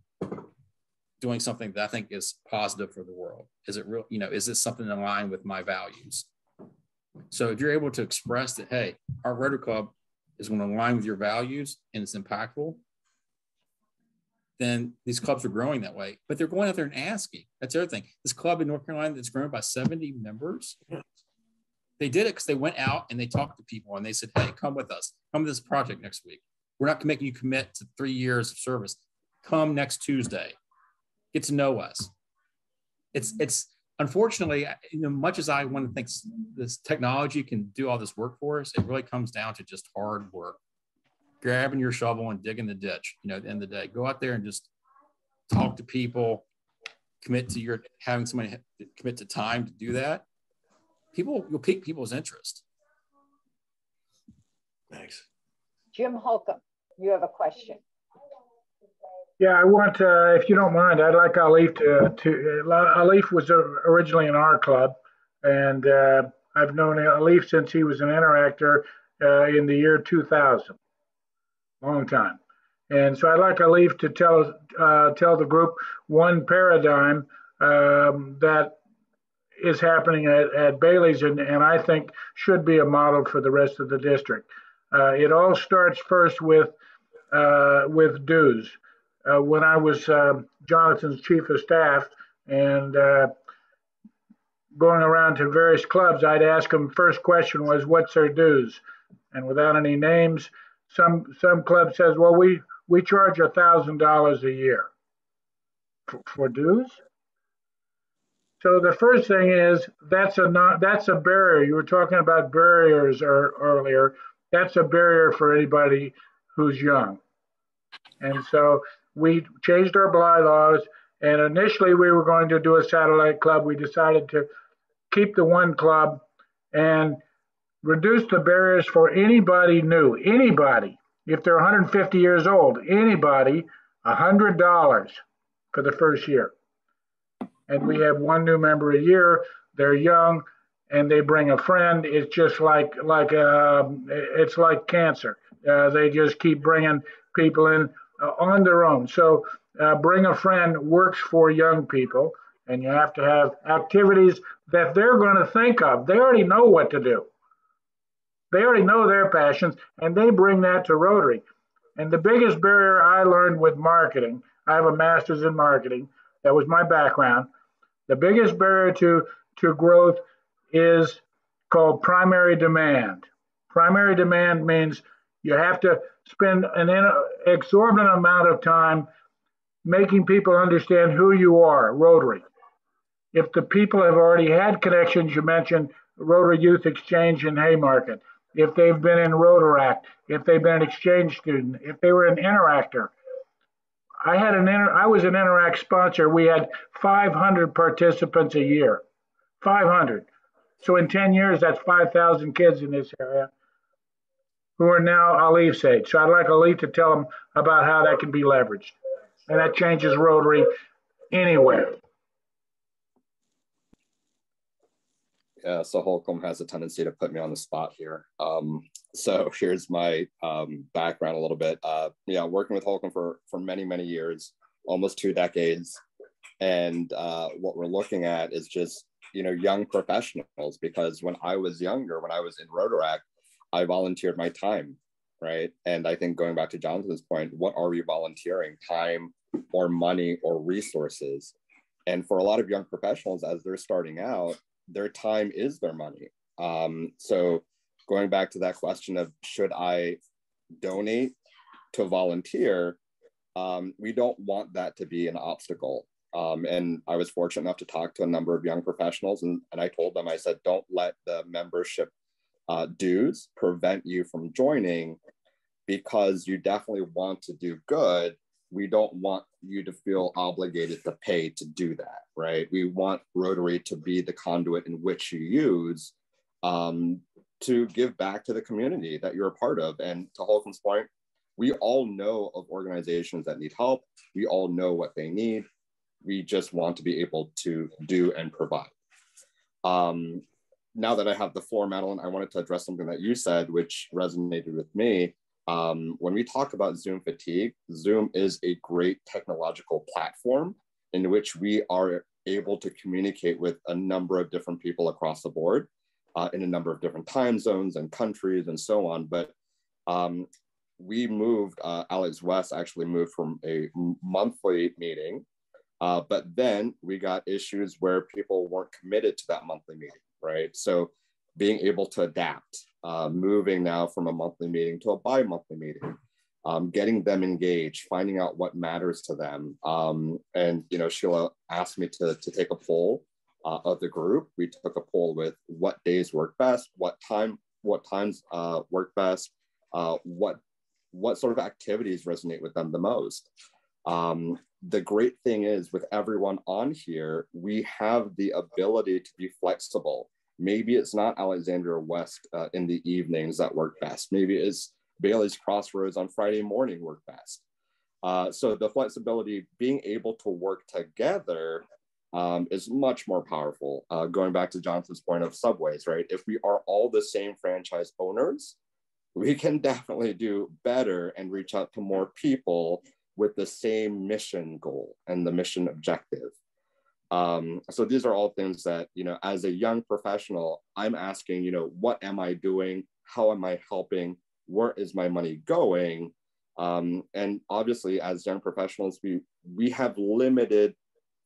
doing something that I think is positive for the world? Is it real? Is this something in line with my values? So if you're able to express that, hey, our Rotary Club is going to align with your values and it's impactful, then these clubs are growing that way. But they're going out there and asking. That's the other thing. This club in North Carolina that's grown by 70 members, they did it because they went out and they talked to people and they said, hey, come with us. Come to this project next week. We're not making you commit to 3 years of service. Come next Tuesday. Get to know us. It's unfortunately, much as I want to think this technology can do all this work for us, it really comes down to just hard work. Grabbing your shovel and digging the ditch, at the end of the day. Go out there and just talk to people, having somebody commit to time to do that. You'll pique people's interest. Thanks. Jim Holcomb, you have a question. Yeah, I want, if you don't mind, I'd like Alif Alif was originally in our club, and I've known Alif since he was an interactor in the year 2000, long time. And so I'd like Alif to tell the group one paradigm that is happening at Bailey's, and I think should be a model for the rest of the district. It all starts first with dues. When I was Jonathan's chief of staff and going around to various clubs, I'd ask them, first question was, what's their dues? And without any names, some club says, well, we charge $1,000 a year for dues. So the first thing is that's a barrier. You were talking about barriers earlier. That's a barrier for anybody who's young. And so we changed our bylaws, and initially we were going to do a satellite club. We decided to keep the one club and reduce the barriers for anybody new, anybody. If they're 150 years old, anybody $100 for the first year. And we have one new member a year. They're young and they bring a friend. It's just it's like cancer. They just keep bringing people in on their own. So bring a friend works for young people, and you have to have activities that they're going to think of. They already know what to do. They already know their passions, and they bring that to Rotary. And the biggest barrier I learned with marketing, I have a master's in marketing. That was my background. The biggest barrier to growth is called primary demand. Primary demand means you have to spend an exorbitant amount of time making people understand who you are, Rotary. If the people have already had connections, you mentioned Rotary Youth Exchange in Haymarket, if they've been in Rotaract, if they've been an exchange student, if they were an Interactor. I was an Interact sponsor. We had 500 participants a year, 500. So in 10 years, that's 5,000 kids in this area who are now Alif's age. So I'd like Alif to tell them about how that can be leveraged. And that changes Rotary anywhere. Yeah, so Holcomb has a tendency to put me on the spot here. So here's my background a little bit. Working with Holcomb for many, many years, almost 2 decades. And what we're looking at is just, young professionals, because when I was younger, when I was in Rotaract, I volunteered my time, right? And I think going back to Jonathan's point, what are we volunteering? Time or money or resources? And for a lot of young professionals, as they're starting out, their time is their money. So going back to that question of should I donate to volunteer, we don't want that to be an obstacle. And I was fortunate enough to talk to a number of young professionals, and I told them, I said, don't let the membership dues prevent you from joining, because you definitely want to do good. We don't want you to feel obligated to pay to do that, right? We want Rotary to be the conduit in which you use to give back to the community that you're a part of. And to Holcomb's point, we all know of organizations that need help. We all know what they need. We just want to be able to do and provide. Now that I have the floor, Madeline, I wanted to address something that you said, which resonated with me. When we talk about Zoom fatigue, Zoom is a great technological platform in which we are able to communicate with a number of different people across the board in a number of different time zones and countries and so on. But we moved, Alex West actually moved from a monthly meeting, but then we got issues where people weren't committed to that monthly meeting, right? So being able to adapt, moving now from a monthly meeting to a bi-monthly meeting, getting them engaged, finding out what matters to them. And Sheila asked me to take a poll of the group. We took a poll with what days work best, what times work best, what sort of activities resonate with them the most. The great thing is with everyone on here, we have the ability to be flexible. Maybe it's not Alexandria West in the evenings that work best. Maybe it's Bailey's Crossroads on Friday morning work best. So the flexibility, being able to work together is much more powerful. Going back to Jonathan's point of Subways, right? If we are all the same franchise owners, we can definitely do better and reach out to more people with the same mission goal and the mission objective. So these are all things that, as a young professional, I'm asking, what am I doing? How am I helping? Where is my money going? And obviously, as young professionals, we have limited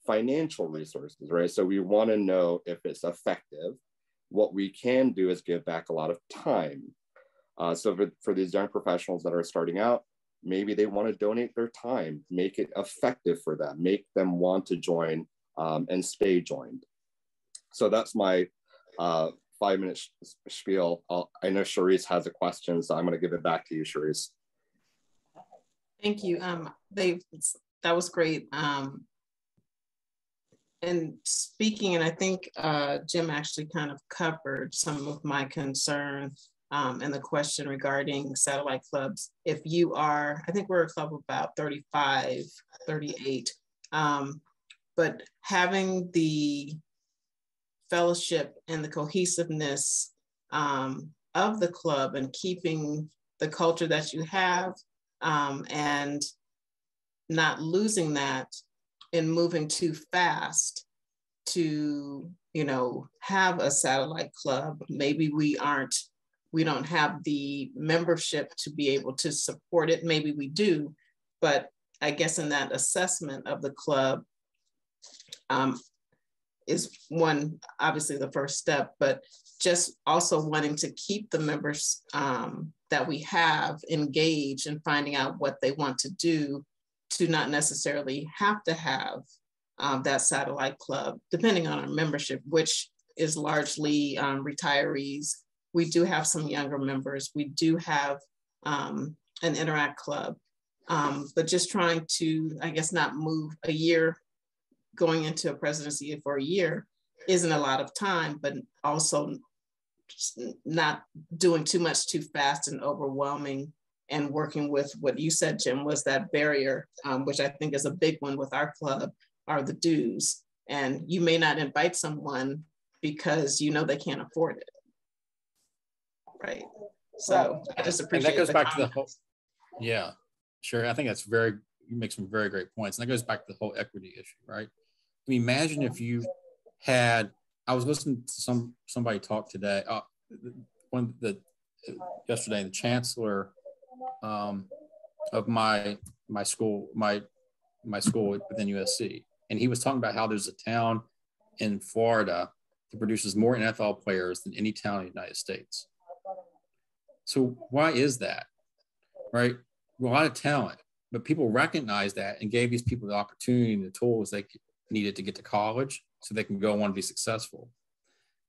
financial resources, right? So we want to know if it's effective. What we can do is give back a lot of time. So for these young professionals that are starting out, maybe they want to donate their time, make it effective for them, make them want to join and stay joined. So that's my 5-minute spiel. I know Charisse has a question, so I'm going to give it back to you, Charisse. Thank you. That was great. And speaking, and I think Jim actually kind of covered some of my concerns and the question regarding satellite clubs. If you are, I think we're a club of about 35, 38, but having the fellowship and the cohesiveness of the club and keeping the culture that you have and not losing that and moving too fast to, you know, have a satellite club. Maybe we don't have the membership to be able to support it. Maybe we do, but I guess in that assessment of the club is one, obviously the first step, but just also wanting to keep the members that we have engaged and finding out what they want to do to not necessarily have to have that satellite club, depending on our membership, which is largely retirees. We do have some younger members. We do have an Interact club, but just trying to, I guess, not move a year going into a presidency for a year isn't a lot of time, but also not doing too much too fast and overwhelming, and working with what you said, Jim, was that barrier, which I think is a big one with our club, are the dues. And you may not invite someone because you know they can't afford it. Right. So I just appreciate and that goes back to the whole, yeah, sure. I think that's you make some very great points. And that goes back to the whole equity issue, right? I mean, imagine if you had, I was listening to somebody talk today, yesterday, the chancellor of my school within USC, and he was talking about how there's a town in Florida that produces more NFL players than any town in the United States. So why is that, right? A lot of talent, but people recognize that and gave these people the opportunity and the tools they needed to get to college so they can go on to be successful.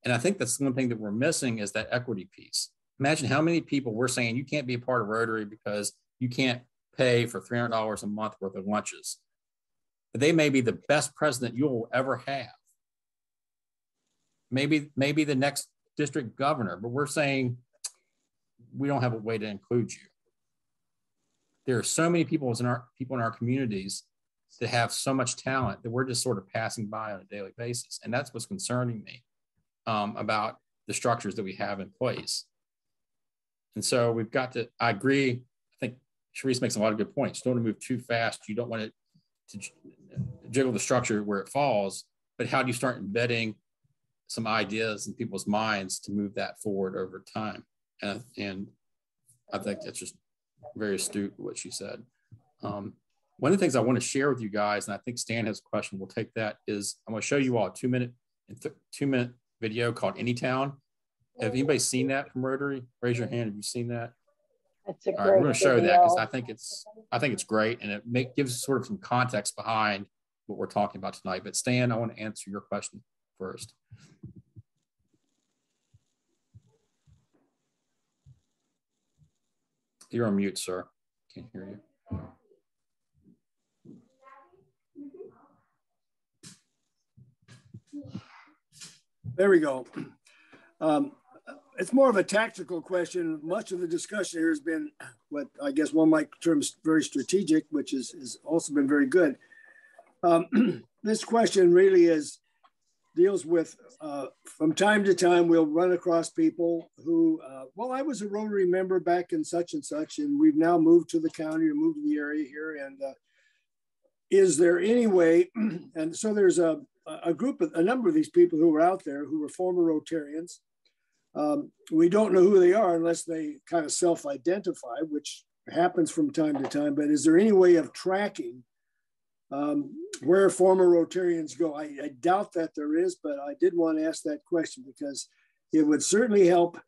And I think that's one thing that we're missing is that equity piece. Imagine how many people we're saying you can't be a part of Rotary because you can't pay for $300 a month worth of lunches. But they may be the best president you'll ever have. Maybe the next district governor, but we're saying we don't have a way to include you. There are so many people in our communities that have so much talent that we're just sort of passing by on a daily basis. And that's what's concerning me about the structures that we have in place. And so we've got to, I agree. I think Sharice makes a lot of good points. You don't want to move too fast. You don't want it to jiggle the structure where it falls, but how do you start embedding some ideas in people's minds to move that forward over time? And I think that's just very astute what she said. One of the things I want to share with you guys, and I think Stan has a question, we'll take that, is I'm going to show you all a 2-minute video called Anytown. Have anybody seen that from Rotary? Raise your hand if you've seen that. That's a great All right, we're going to show video. that because I think it's great, and it gives sort of some context behind what we're talking about tonight. But Stan, I want to answer your question first. You're on mute, sir. Can't hear you. There we go. It's more of a tactical question. Much of the discussion here has been what I guess one might term very strategic, which has also been very good. This question really deals with, from time to time, we'll run across people who, well, I was a Rotary member back in such and such, and we've now moved to the county or moved to the area here. And is there any way, and so there's a number of these people who are out there who were former Rotarians. We don't know who they are unless they kind of self-identify, which happens from time to time. But is there any way of tracking where former Rotarians go? I doubt that there is, but I did want to ask that question because it would certainly help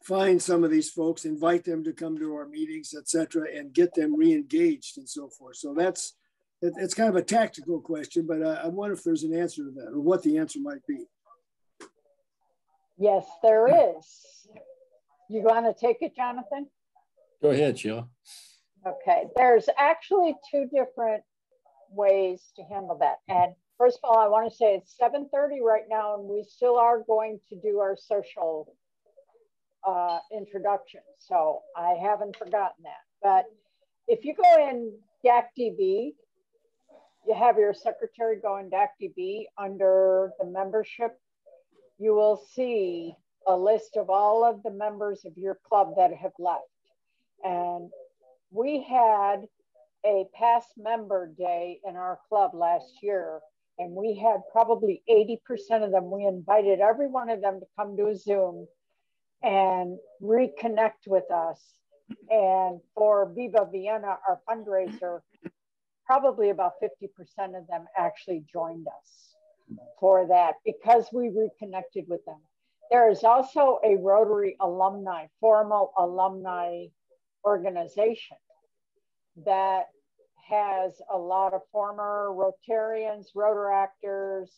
find some of these folks, invite them to come to our meetings, et cetera, and get them re-engaged and so forth. So it's kind of a tactical question, but I wonder if there's an answer to that or what the answer might be. Yes, there is. You want to take it, Jonathan? Go ahead, Sheila. Okay, there's actually two different ways to handle that. And first of all, I want to say it's 7:30 right now, and we still are going to do our social introduction. So I haven't forgotten that. But if you go in DACDB, you have your secretary go in DACDB under the membership, you will see a list of all of the members of your club that have left. And we had a past member day in our club last year, and we had probably 80% of them. We invited every one of them to come to a Zoom and reconnect with us. And for Viva Vienna, our fundraiser, probably about 50% of them actually joined us for that because we reconnected with them. There is also a Rotary alumni, formal alumni organization that has a lot of former Rotarians, Rotaractors,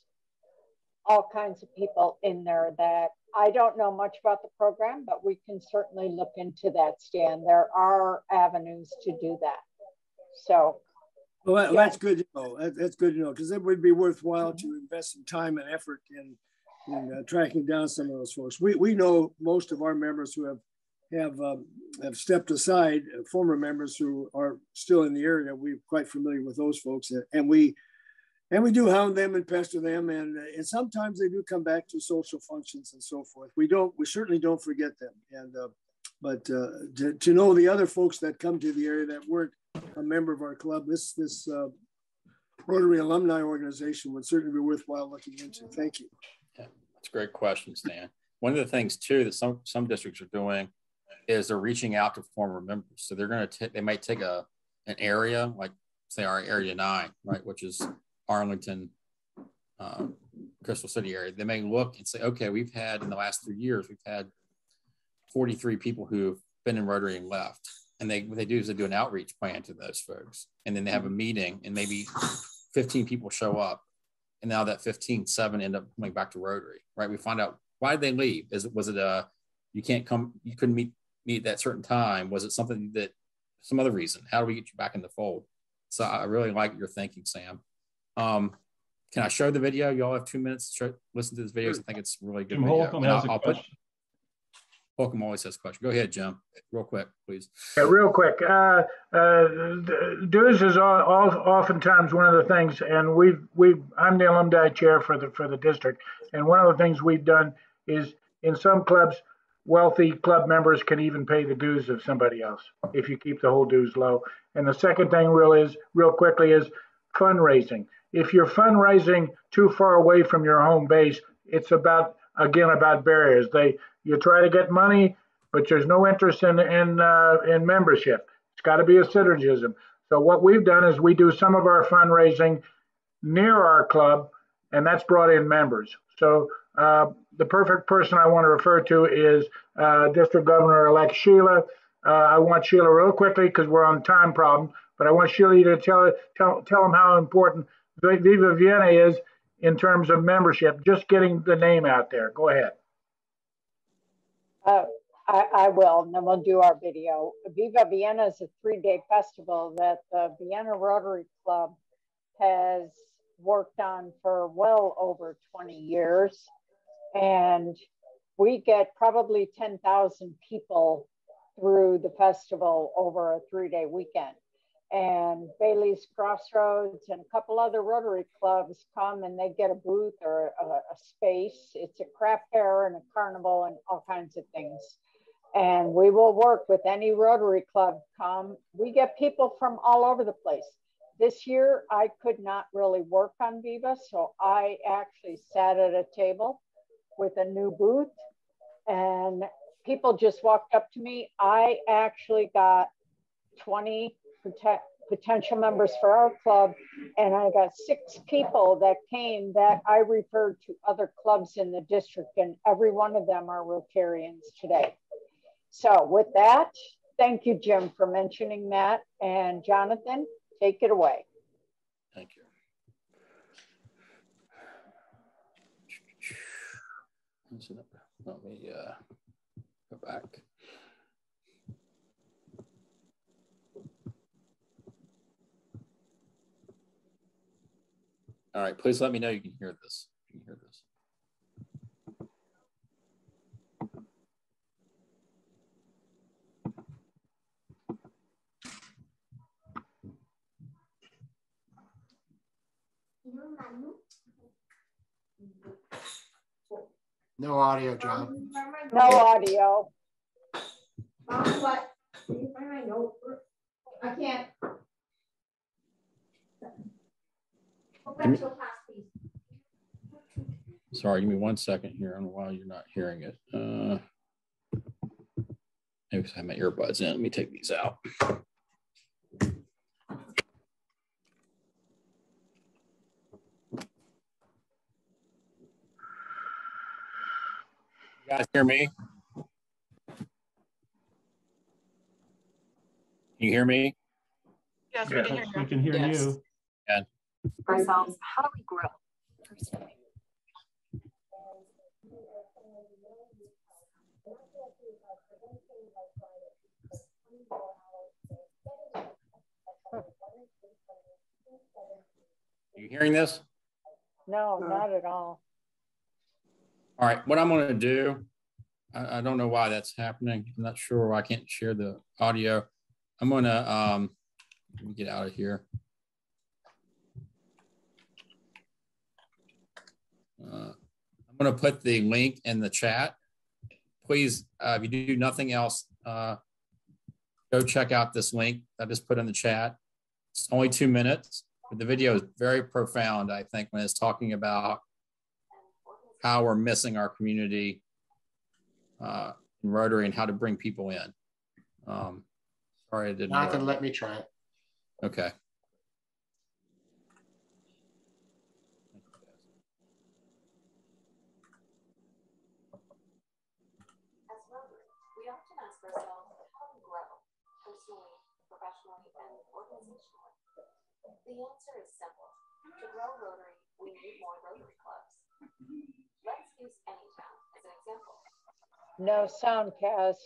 all kinds of people in there that I don't know much about the program, but we can certainly look into that, Stan. There are avenues to do that. So. Well, that's good to know. That's good to know, because it would be worthwhile to invest some time and effort in tracking down some of those folks. We know most of our members who have stepped aside, former members who are still in the area. We're quite familiar with those folks, and we do hound them and pester them, and sometimes they do come back to social functions and so forth. We certainly don't forget them, and but to know the other folks that come to the area that weren't a member of our club, this Rotary alumni organization would certainly be worthwhile looking into. Thank you. Yeah, that's a great question, Stan. One of the things too that some districts are doing is they're reaching out to former members. So they're going to they might take an area like say our area 9, right, which is Arlington, Crystal City area. They may look and say, okay, we've had in the last 3 years, we've had 43 people who've been in Rotary and left. And what they do is they do an outreach plan to those folks. And then they have a meeting and maybe 15 people show up. And now that 7 end up coming back to Rotary, right? We find out, why did they leave? Was it you can't come, you couldn't meet at that certain time? Was it something that, some other reason? How do we get you back in the fold? So I really like your thinking, Sam. Can I show the video? Y'all have 2 minutes to listen to this video. I think it's really good. Jim Holcomb has a question. Holcomb always has a question. Go ahead, Jim. Real quick, please. Yeah, real quick. Dues is oftentimes one of the things, and I'm the alumni chair for the district, and one of the things we've done is in some clubs, wealthy club members can even pay the dues of somebody else if you keep the whole dues low. And the second thing real quickly is fundraising. If you're fundraising too far away from your home base, it's about barriers. You try to get money, but there's no interest in membership. It's got to be a synergism. So what we've done is we do some of our fundraising near our club, and that's brought in members. So the perfect person I want to refer to is District Governor-elect Sheila. I want Sheila real quickly because we're on time problem, but I want Sheila to tell them how important Viva Vienna is in terms of membership, just getting the name out there. Go ahead. I will, and then we'll do our video. Viva Vienna is a 3-day festival that the Vienna Rotary Club has worked on for well over 20 years. And we get probably 10,000 people through the festival over a 3-day weekend. And Bailey's Crossroads and a couple other Rotary clubs come and they get a booth or a space. It's a craft fair and a carnival and all kinds of things. And we will work with any Rotary club come. We get people from all over the place. This year, I could not really work on Viva, so I actually sat at a table with a new booth and people just walked up to me. I actually got 20 potential members for our club, and I got 6 people that came that I referred to other clubs in the district, and every one of them are Rotarians today. So with that, thank you, Jim, for mentioning that. And Jonathan, take it away. Thank you. Let me go back. All right, please let me know you can hear this. You can hear this. No audio, John. No audio. What? I can't. Sorry, give me 1 second here. I don't know why you're not hearing it. Maybe because I have my earbuds in. Let me take these out. You guys hear me? Can you hear me? Yes, we can hear you. Yeah. Ourselves, how do we grow? Personally. Are you hearing this? No, not at all. All right, what I'm going to do, I don't know why that's happening. I'm not sure why I can't share the audio. I'm going to let me get out of here. I'm going to put the link in the chat. Please, if you do nothing else, go check out this link I just put in the chat. It's only 2 minutes, but the video is very profound, I think, when it's talking about how we're missing our community in Rotary and how to bring people in. Sorry, I didn't. Jonathan, let me try it. Okay. The answer is simple. To grow Rotary, we need more Rotary clubs. Let's use Anytown as an example. No sound, Kaz.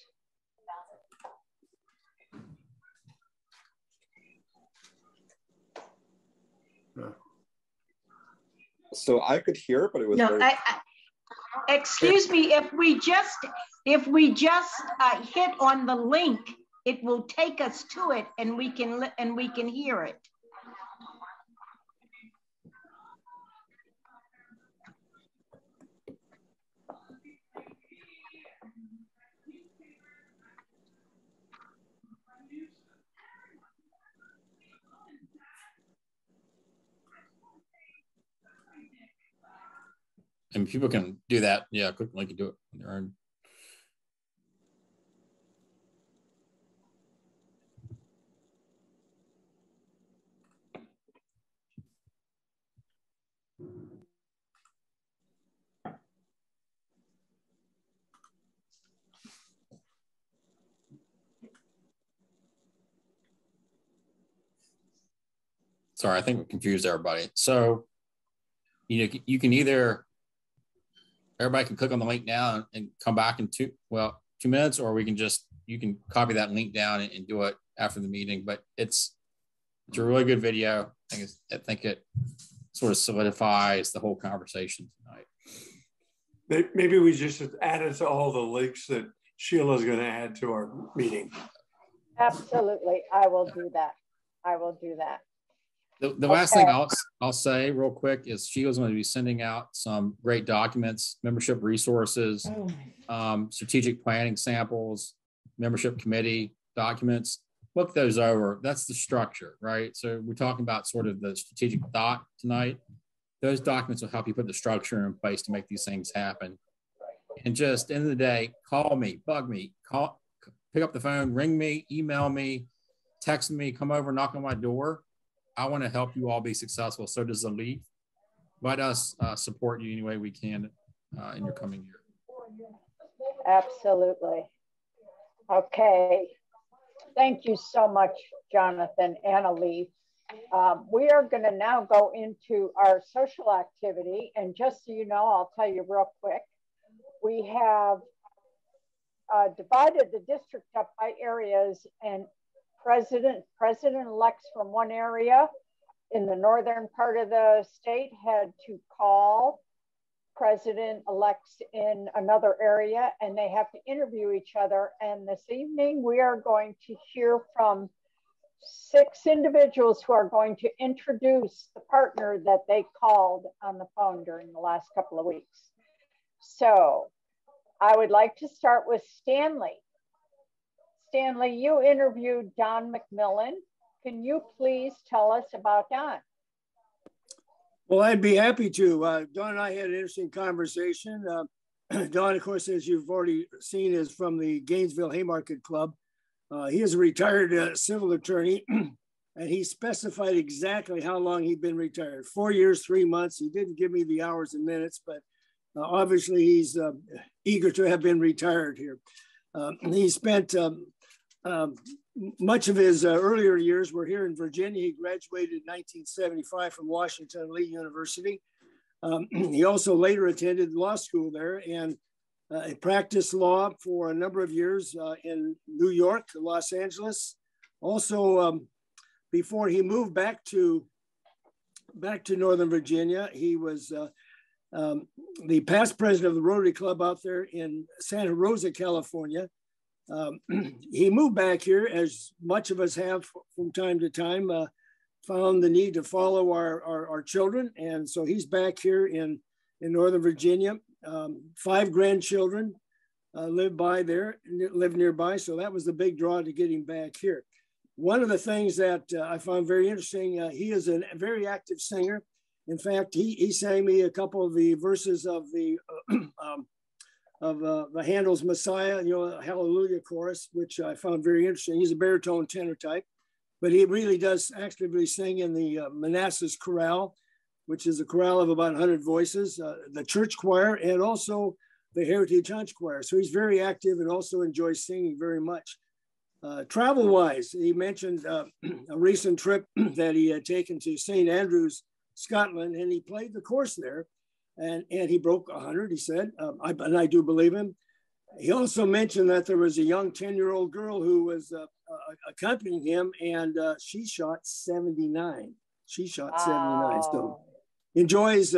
So I could hear it, but it was No, excuse me, if we just hit on the link, it will take us to it and we can hear it. And people can do that. Yeah, click the link and do it on their own. Sorry, I think we confused everybody. So, you can either, everybody can click on the link now and come back in 2 minutes, or you can copy that link down and do it after the meeting. But it's a really good video. I think it sort of solidifies the whole conversation tonight. Maybe we just add it to all the links that Sheila's going to add to our meeting. Absolutely. I will do that. I will do that. The last thing I'll say real quick is Sheila's going to be sending out some great documents, membership resources, strategic planning samples, membership committee documents. Look those over. That's the structure, right? So we're talking about sort of the strategic thought tonight. Those documents will help you put the structure in place to make these things happen. And just end of the day, call me, bug me, pick up the phone, ring me, email me, text me, come over, knock on my door. I want to help you all be successful. So does the Leaf. Let us support you any way we can in your coming year. Absolutely. Okay. Thank you so much, Jonathan and Alif. We are going to now go into our social activity. And just so you know, I'll tell you real quick, we have divided the district up by areas, and president-elects from one area in the northern part of the state had to call president-elects in another area, and they have to interview each other. And this evening we are going to hear from 6 individuals who are going to introduce the partner that they called on the phone during the last couple of weeks. So I would like to start with Stanley. Stanley, you interviewed Don McMillan. Can you please tell us about Don? Well, I'd be happy to. Don and I had an interesting conversation. Don, of course, as you've already seen, is from the Gainesville Haymarket Club. He is a retired civil attorney, and he specified exactly how long he'd been retired. 4 years, 3 months. He didn't give me the hours and minutes, but obviously he's eager to have been retired here. He spent much of his earlier years were here in Virginia. He graduated in 1975 from Washington Lee University. He also later attended law school there and practiced law for a number of years in New York, Los Angeles. Also, before he moved back to Northern Virginia, he was the past president of the Rotary Club out there in Santa Rosa, California. He moved back here, as much of us have from time to time, found the need to follow our children. And so he's back here in Northern Virginia. 5 grandchildren live nearby. So that was the big draw to get him back here. One of the things that I found very interesting, he is a very active singer. In fact, he sang me a couple of the verses of the Handel's Messiah, Hallelujah chorus, which I found very interesting. He's a baritone tenor type, but he really does actively sing in the Manassas Chorale, which is a chorale of about 100 voices, the church choir, and also the Heritage Hunch Choir. So he's very active and also enjoys singing very much. Travel-wise, he mentioned a recent trip that he had taken to St. Andrews, Scotland, and he played the course there. And he broke 100, he said, and I do believe him. He also mentioned that there was a young 10-year-old girl who was accompanying him, and she shot 79. She shot 79, so enjoys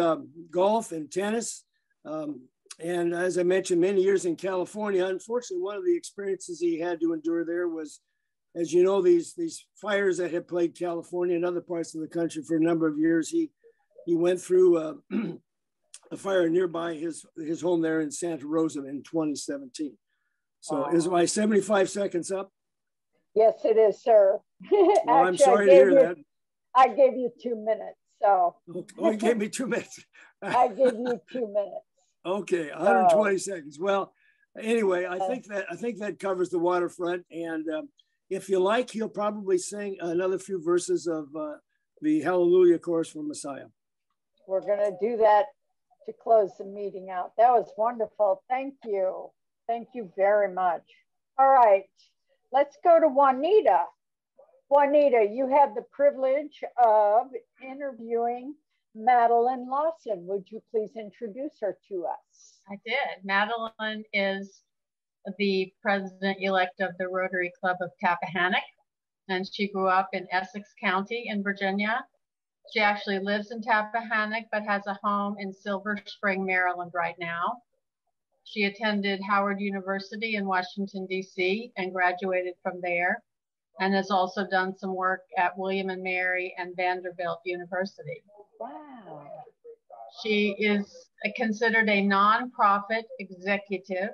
golf and tennis. And as I mentioned, many years in California. Unfortunately, one of the experiences he had to endure there was, as you know, these fires that had plagued California and other parts of the country for a number of years. He went through a fire nearby his home there in Santa Rosa in 2017. So is my 75 seconds up? Yes, it is, sir. Well, actually, I'm sorry to hear that. I gave you 2 minutes, so. Oh, you gave me 2 minutes. I gave you 2 minutes. Okay, 120 seconds. Well, anyway, I think that covers the waterfront. And if you like, he'll probably sing another few verses of the Hallelujah chorus from Messiah. We're going to do that to close the meeting out. That was wonderful. Thank you. Thank you very much. All right, let's go to Juanita. Juanita, you had the privilege of interviewing Madeline Lawson. Would you please introduce her to us? I did. Madeline is the president-elect of the Rotary Club of Tappahannock, and she grew up in Essex County in Virginia. She actually lives in Tappahannock, but has a home in Silver Spring, Maryland right now. She attended Howard University in Washington, D.C. and graduated from there, and has also done some work at William & Mary and Vanderbilt University. Wow. She is considered a nonprofit executive,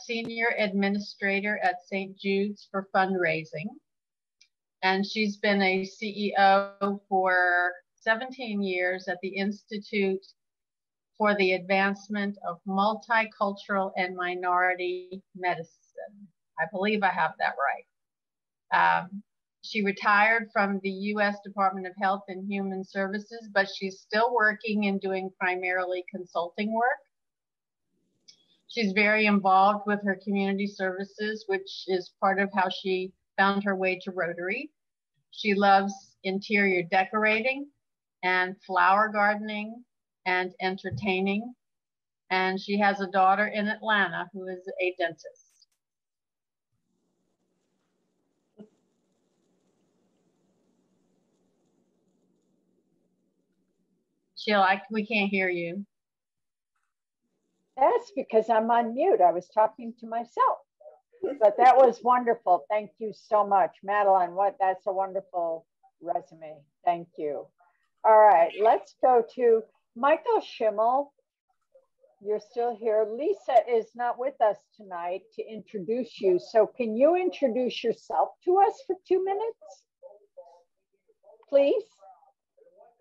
senior administrator at St. Jude's for fundraising. And she's been a CEO for 17 years at the Institute for the Advancement of Multicultural and Minority Medicine. I believe I have that right. She retired from the U.S. Department of Health and Human Services, but she's still working and doing primarily consulting work. She's very involved with her community services, which is part of how she found her way to Rotary. She loves interior decorating and flower gardening and entertaining. And she has a daughter in Atlanta who is a dentist. Sheila, we can't hear you. That's because I'm on mute. I was talking to myself. But that was wonderful. Thank you so much, Madeline. That's a wonderful resume. Thank you. All right, let's go to Michael Schimmel. You're still here. Lisa is not with us tonight to introduce you. So can you introduce yourself to us for 2 minutes, please?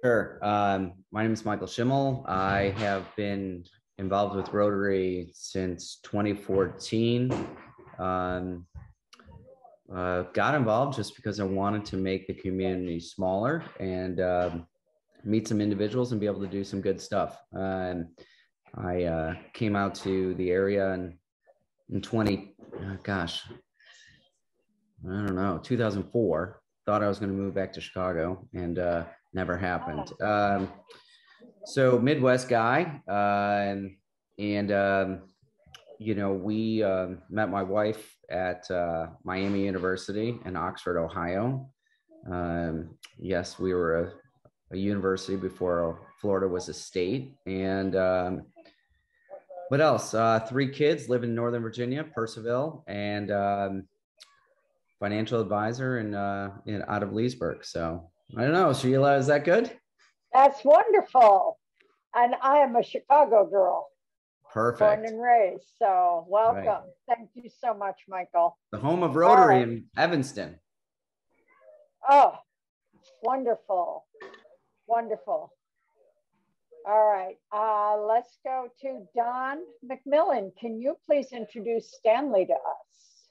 Sure. My name is Michael Schimmel. I have been involved with Rotary since 2014. Got involved just because I wanted to make the community smaller and meet some individuals and be able to do some good stuff. I came out to the area in 2004. Thought I was going to move back to Chicago, and never happened. So Midwest guy, you know, we met my wife at Miami University in Oxford, Ohio. Yes, we were a university before Florida was a state. And what else? 3 kids, live in Northern Virginia, Purcellville, and financial advisor in out of Leesburg. So I don't know, Sheila, is that good? That's wonderful. And I am a Chicago girl. Perfect. Born and raised. So welcome. Right. Thank you so much, Michael. The home of Rotary in Evanston. Oh, wonderful. Wonderful. All right. Let's go to Don McMillan. Can you please introduce Stanley to us?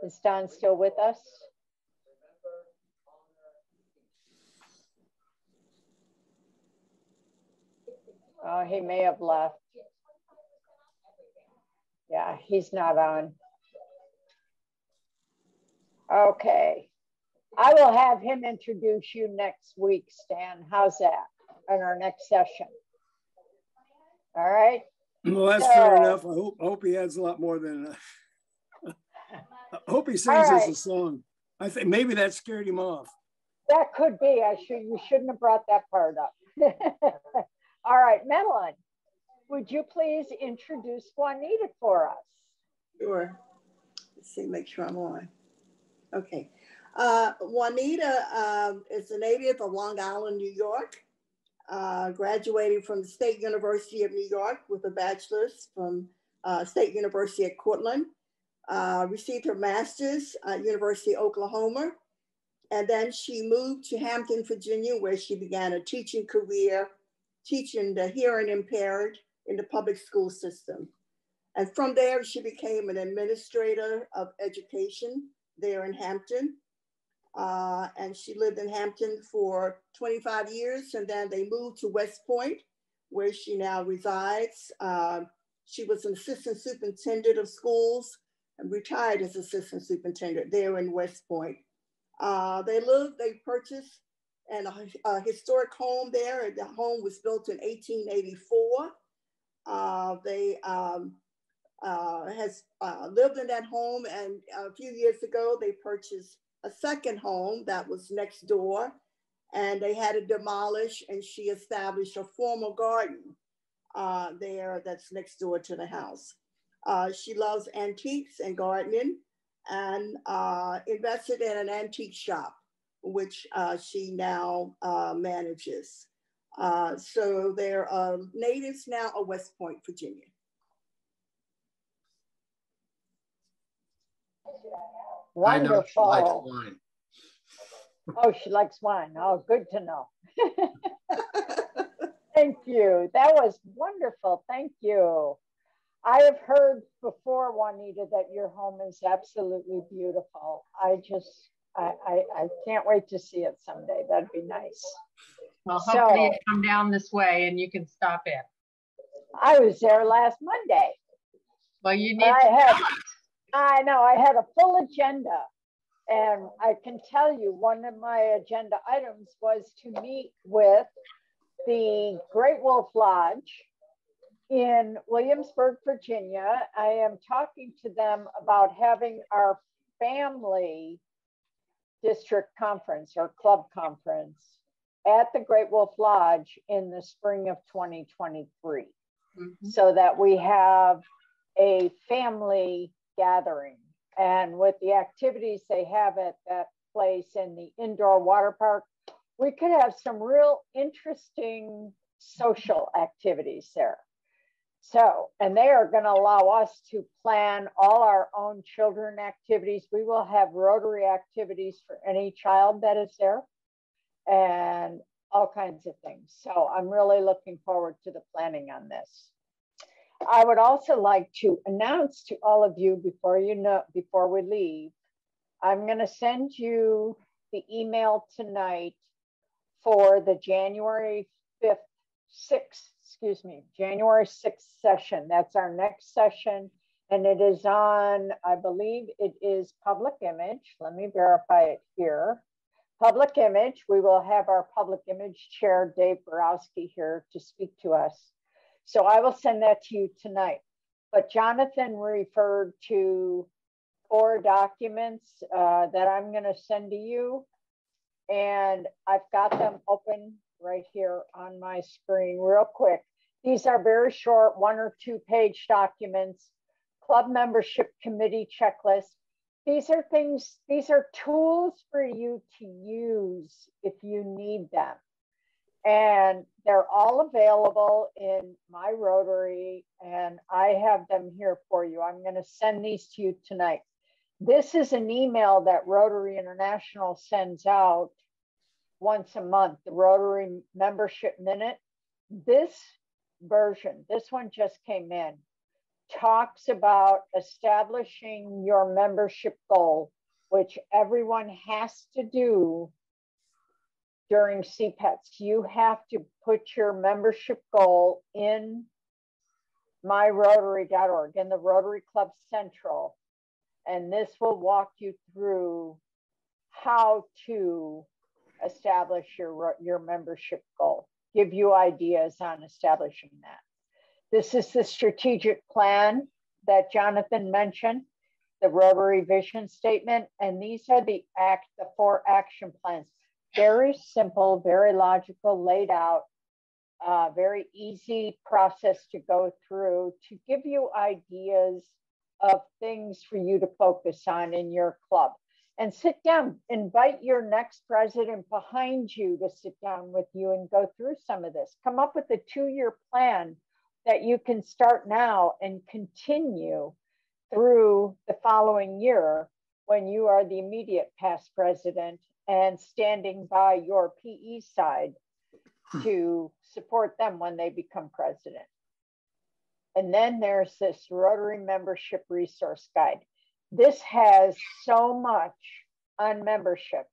Is Don still with us? Oh, he may have left. Yeah, he's not on. Okay. I will have him introduce you next week, Stan. How's that? In our next session. All right. Well, that's fair enough. I hope he adds a lot more than I hope he sings us a song. I think maybe that scared him off. That could be. You shouldn't have brought that part up. All right, Madeline, would you please introduce Juanita for us? Sure. Let's see, make sure I'm on. Okay. Juanita is a native of Long Island, New York. Graduated from the State University of New York with a bachelor's from State University at Cortland. Received her master's at University of Oklahoma. And then she moved to Hampton, Virginia, where she began a teaching career, teaching the hearing impaired in the public school system. And from there, she became an administrator of education there in Hampton. And she lived in Hampton for 25 years. And then they moved to West Point, where she now resides. She was an assistant superintendent of schools and retired as assistant superintendent there in West Point. They purchased a historic home there. The home was built in 1884. They has lived in that home, and a few years ago, they purchased a second home that was next door, and they had it demolished, and she established a formal garden there that's next door to the house. She loves antiques and gardening, and invested in an antique shop, which she now manages. So they're natives now of West Point, Virginia. Wonderful. I know she likes wine. Oh, she likes wine. Oh, good to know. Thank you. That was wonderful. Thank you. I have heard before, Juanita, that your home is absolutely beautiful. I can't wait to see it someday. That'd be nice. Well, hopefully you come down this way and you can stop in. I was there last Monday. Well, you need I know, I had a full agenda. And I can tell you one of my agenda items was to meet with the Great Wolf Lodge in Williamsburg, Virginia. I am talking to them about having our family district conference or club conference at the Great Wolf Lodge in the spring of 2023. So that we have a family gathering. And with the activities they have at that place in the indoor water park, we could have some real interesting social activities there. So, and they are going to allow us to plan all our own children activities. We will have Rotary activities for any child that is there and all kinds of things. So I'm really looking forward to the planning on this. I would also like to announce to all of you before we leave, I'm going to send you the email tonight for the January 6th session. That's our next session. And it is on, I believe it is Public Image. Let me verify it here. Public Image. We will have our Public Image Chair, Dave Borowski, here to speak to us. So I will send that to you tonight. But Jonathan referred to 4 documents that I'm going to send to you. And I've got them open right here on my screen real quick. These are very short 1 or 2 page documents, club membership committee checklist. These are things, these are tools for you to use if you need them. And they're all available in my Rotary, and I have them here for you. I'm going to send these to you tonight. This is an email that Rotary International sends out once a month, the Rotary Membership Minute. This version, this one just came in, talks about establishing your membership goal, which everyone has to do during CPETS. You have to put your membership goal in myrotary.org, in the Rotary Club Central. And this will walk you through how to establish your membership goal, give you ideas on establishing that. This is the strategic plan that Jonathan mentioned, the Rotary vision statement, and these are the 4 action plans. Very simple, very logical, laid out, very easy process to go through to give you ideas of things for you to focus on in your club. And sit down, invite your next president behind you to sit down with you and go through some of this. Come up with a 2-year plan that you can start now and continue through the following year when you are the immediate past president and standing by your PE side to support them when they become president. And then there's this Rotary Membership Resource Guide. This has so much on membership.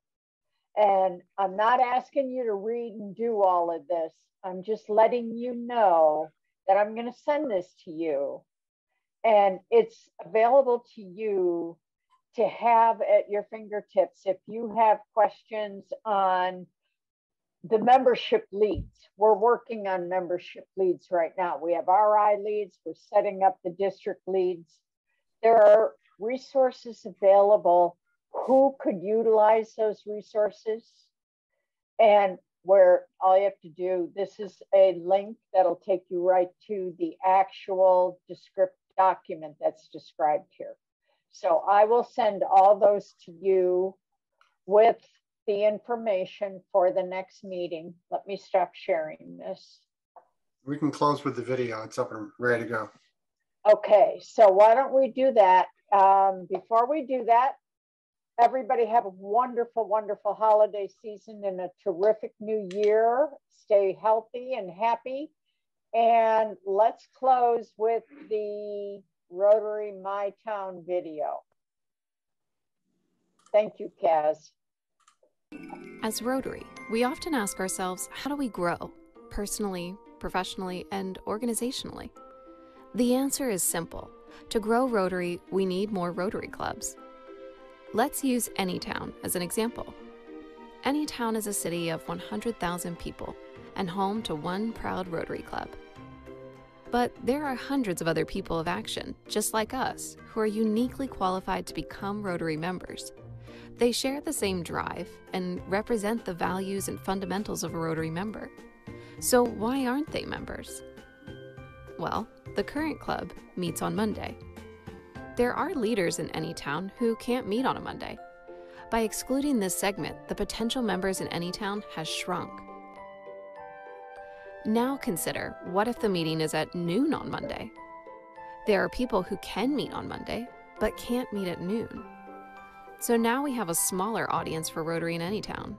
And I'm not asking you to read and do all of this. I'm just letting you know that I'm going to send this to you. And it's available to you to have at your fingertips if you have questions on the membership leads. We're working on membership leads right now. We have RI leads. We're setting up the district leads. There are resources available. Who could utilize those resources? And where all you have to do, this is a link that'll take you right to the actual document that's described here. So I will send all those to you with the information for the next meeting. Let me stop sharing this. We can close with the video. It's up and ready to go. Okay, so why don't we do that? Before we do that, everybody have a wonderful, wonderful holiday season and a terrific new year. Stay healthy and happy. And let's close with the Rotary My Town video. Thank you, Kaz. As Rotary, we often ask ourselves, how do we grow personally, professionally, and organizationally? The answer is simple. To grow Rotary, we need more Rotary clubs. Let's use Anytown as an example. Anytown is a city of 100,000 people and home to one proud Rotary club. But there are hundreds of other people of action, just like us, who are uniquely qualified to become Rotary members. They share the same drive and represent the values and fundamentals of a Rotary member. So why aren't they members? Well, the current club meets on Monday. There are leaders in any town who can't meet on a Monday. By excluding this segment, the potential members in any town has shrunk. Now consider, what if the meeting is at noon on Monday? There are people who can meet on Monday, but can't meet at noon. So now we have a smaller audience for Rotary in any town.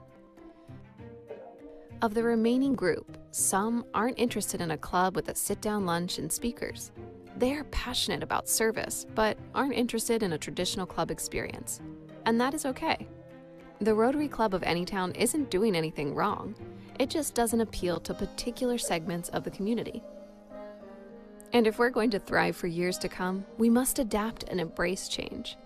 Of the remaining group, some aren't interested in a club with a sit-down lunch and speakers. They are passionate about service, but aren't interested in a traditional club experience. And that is okay. The Rotary Club of any town isn't doing anything wrong. It just doesn't appeal to particular segments of the community. And if we're going to thrive for years to come, we must adapt and embrace change.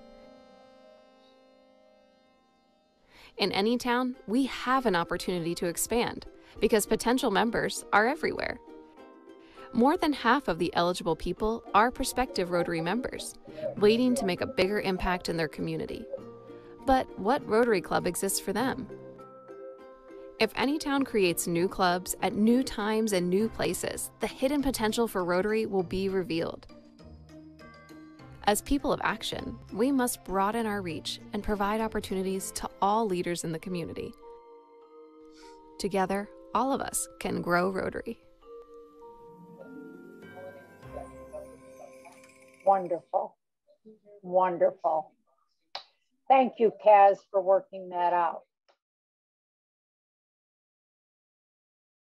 In any town, we have an opportunity to expand because potential members are everywhere. More than half of the eligible people are prospective Rotary members, waiting to make a bigger impact in their community. But what Rotary Club exists for them? If any town creates new clubs at new times and new places, the hidden potential for Rotary will be revealed. As people of action, we must broaden our reach and provide opportunities to all leaders in the community. Together, all of us can grow Rotary. Wonderful. Wonderful. Thank you, Kaz, for working that out.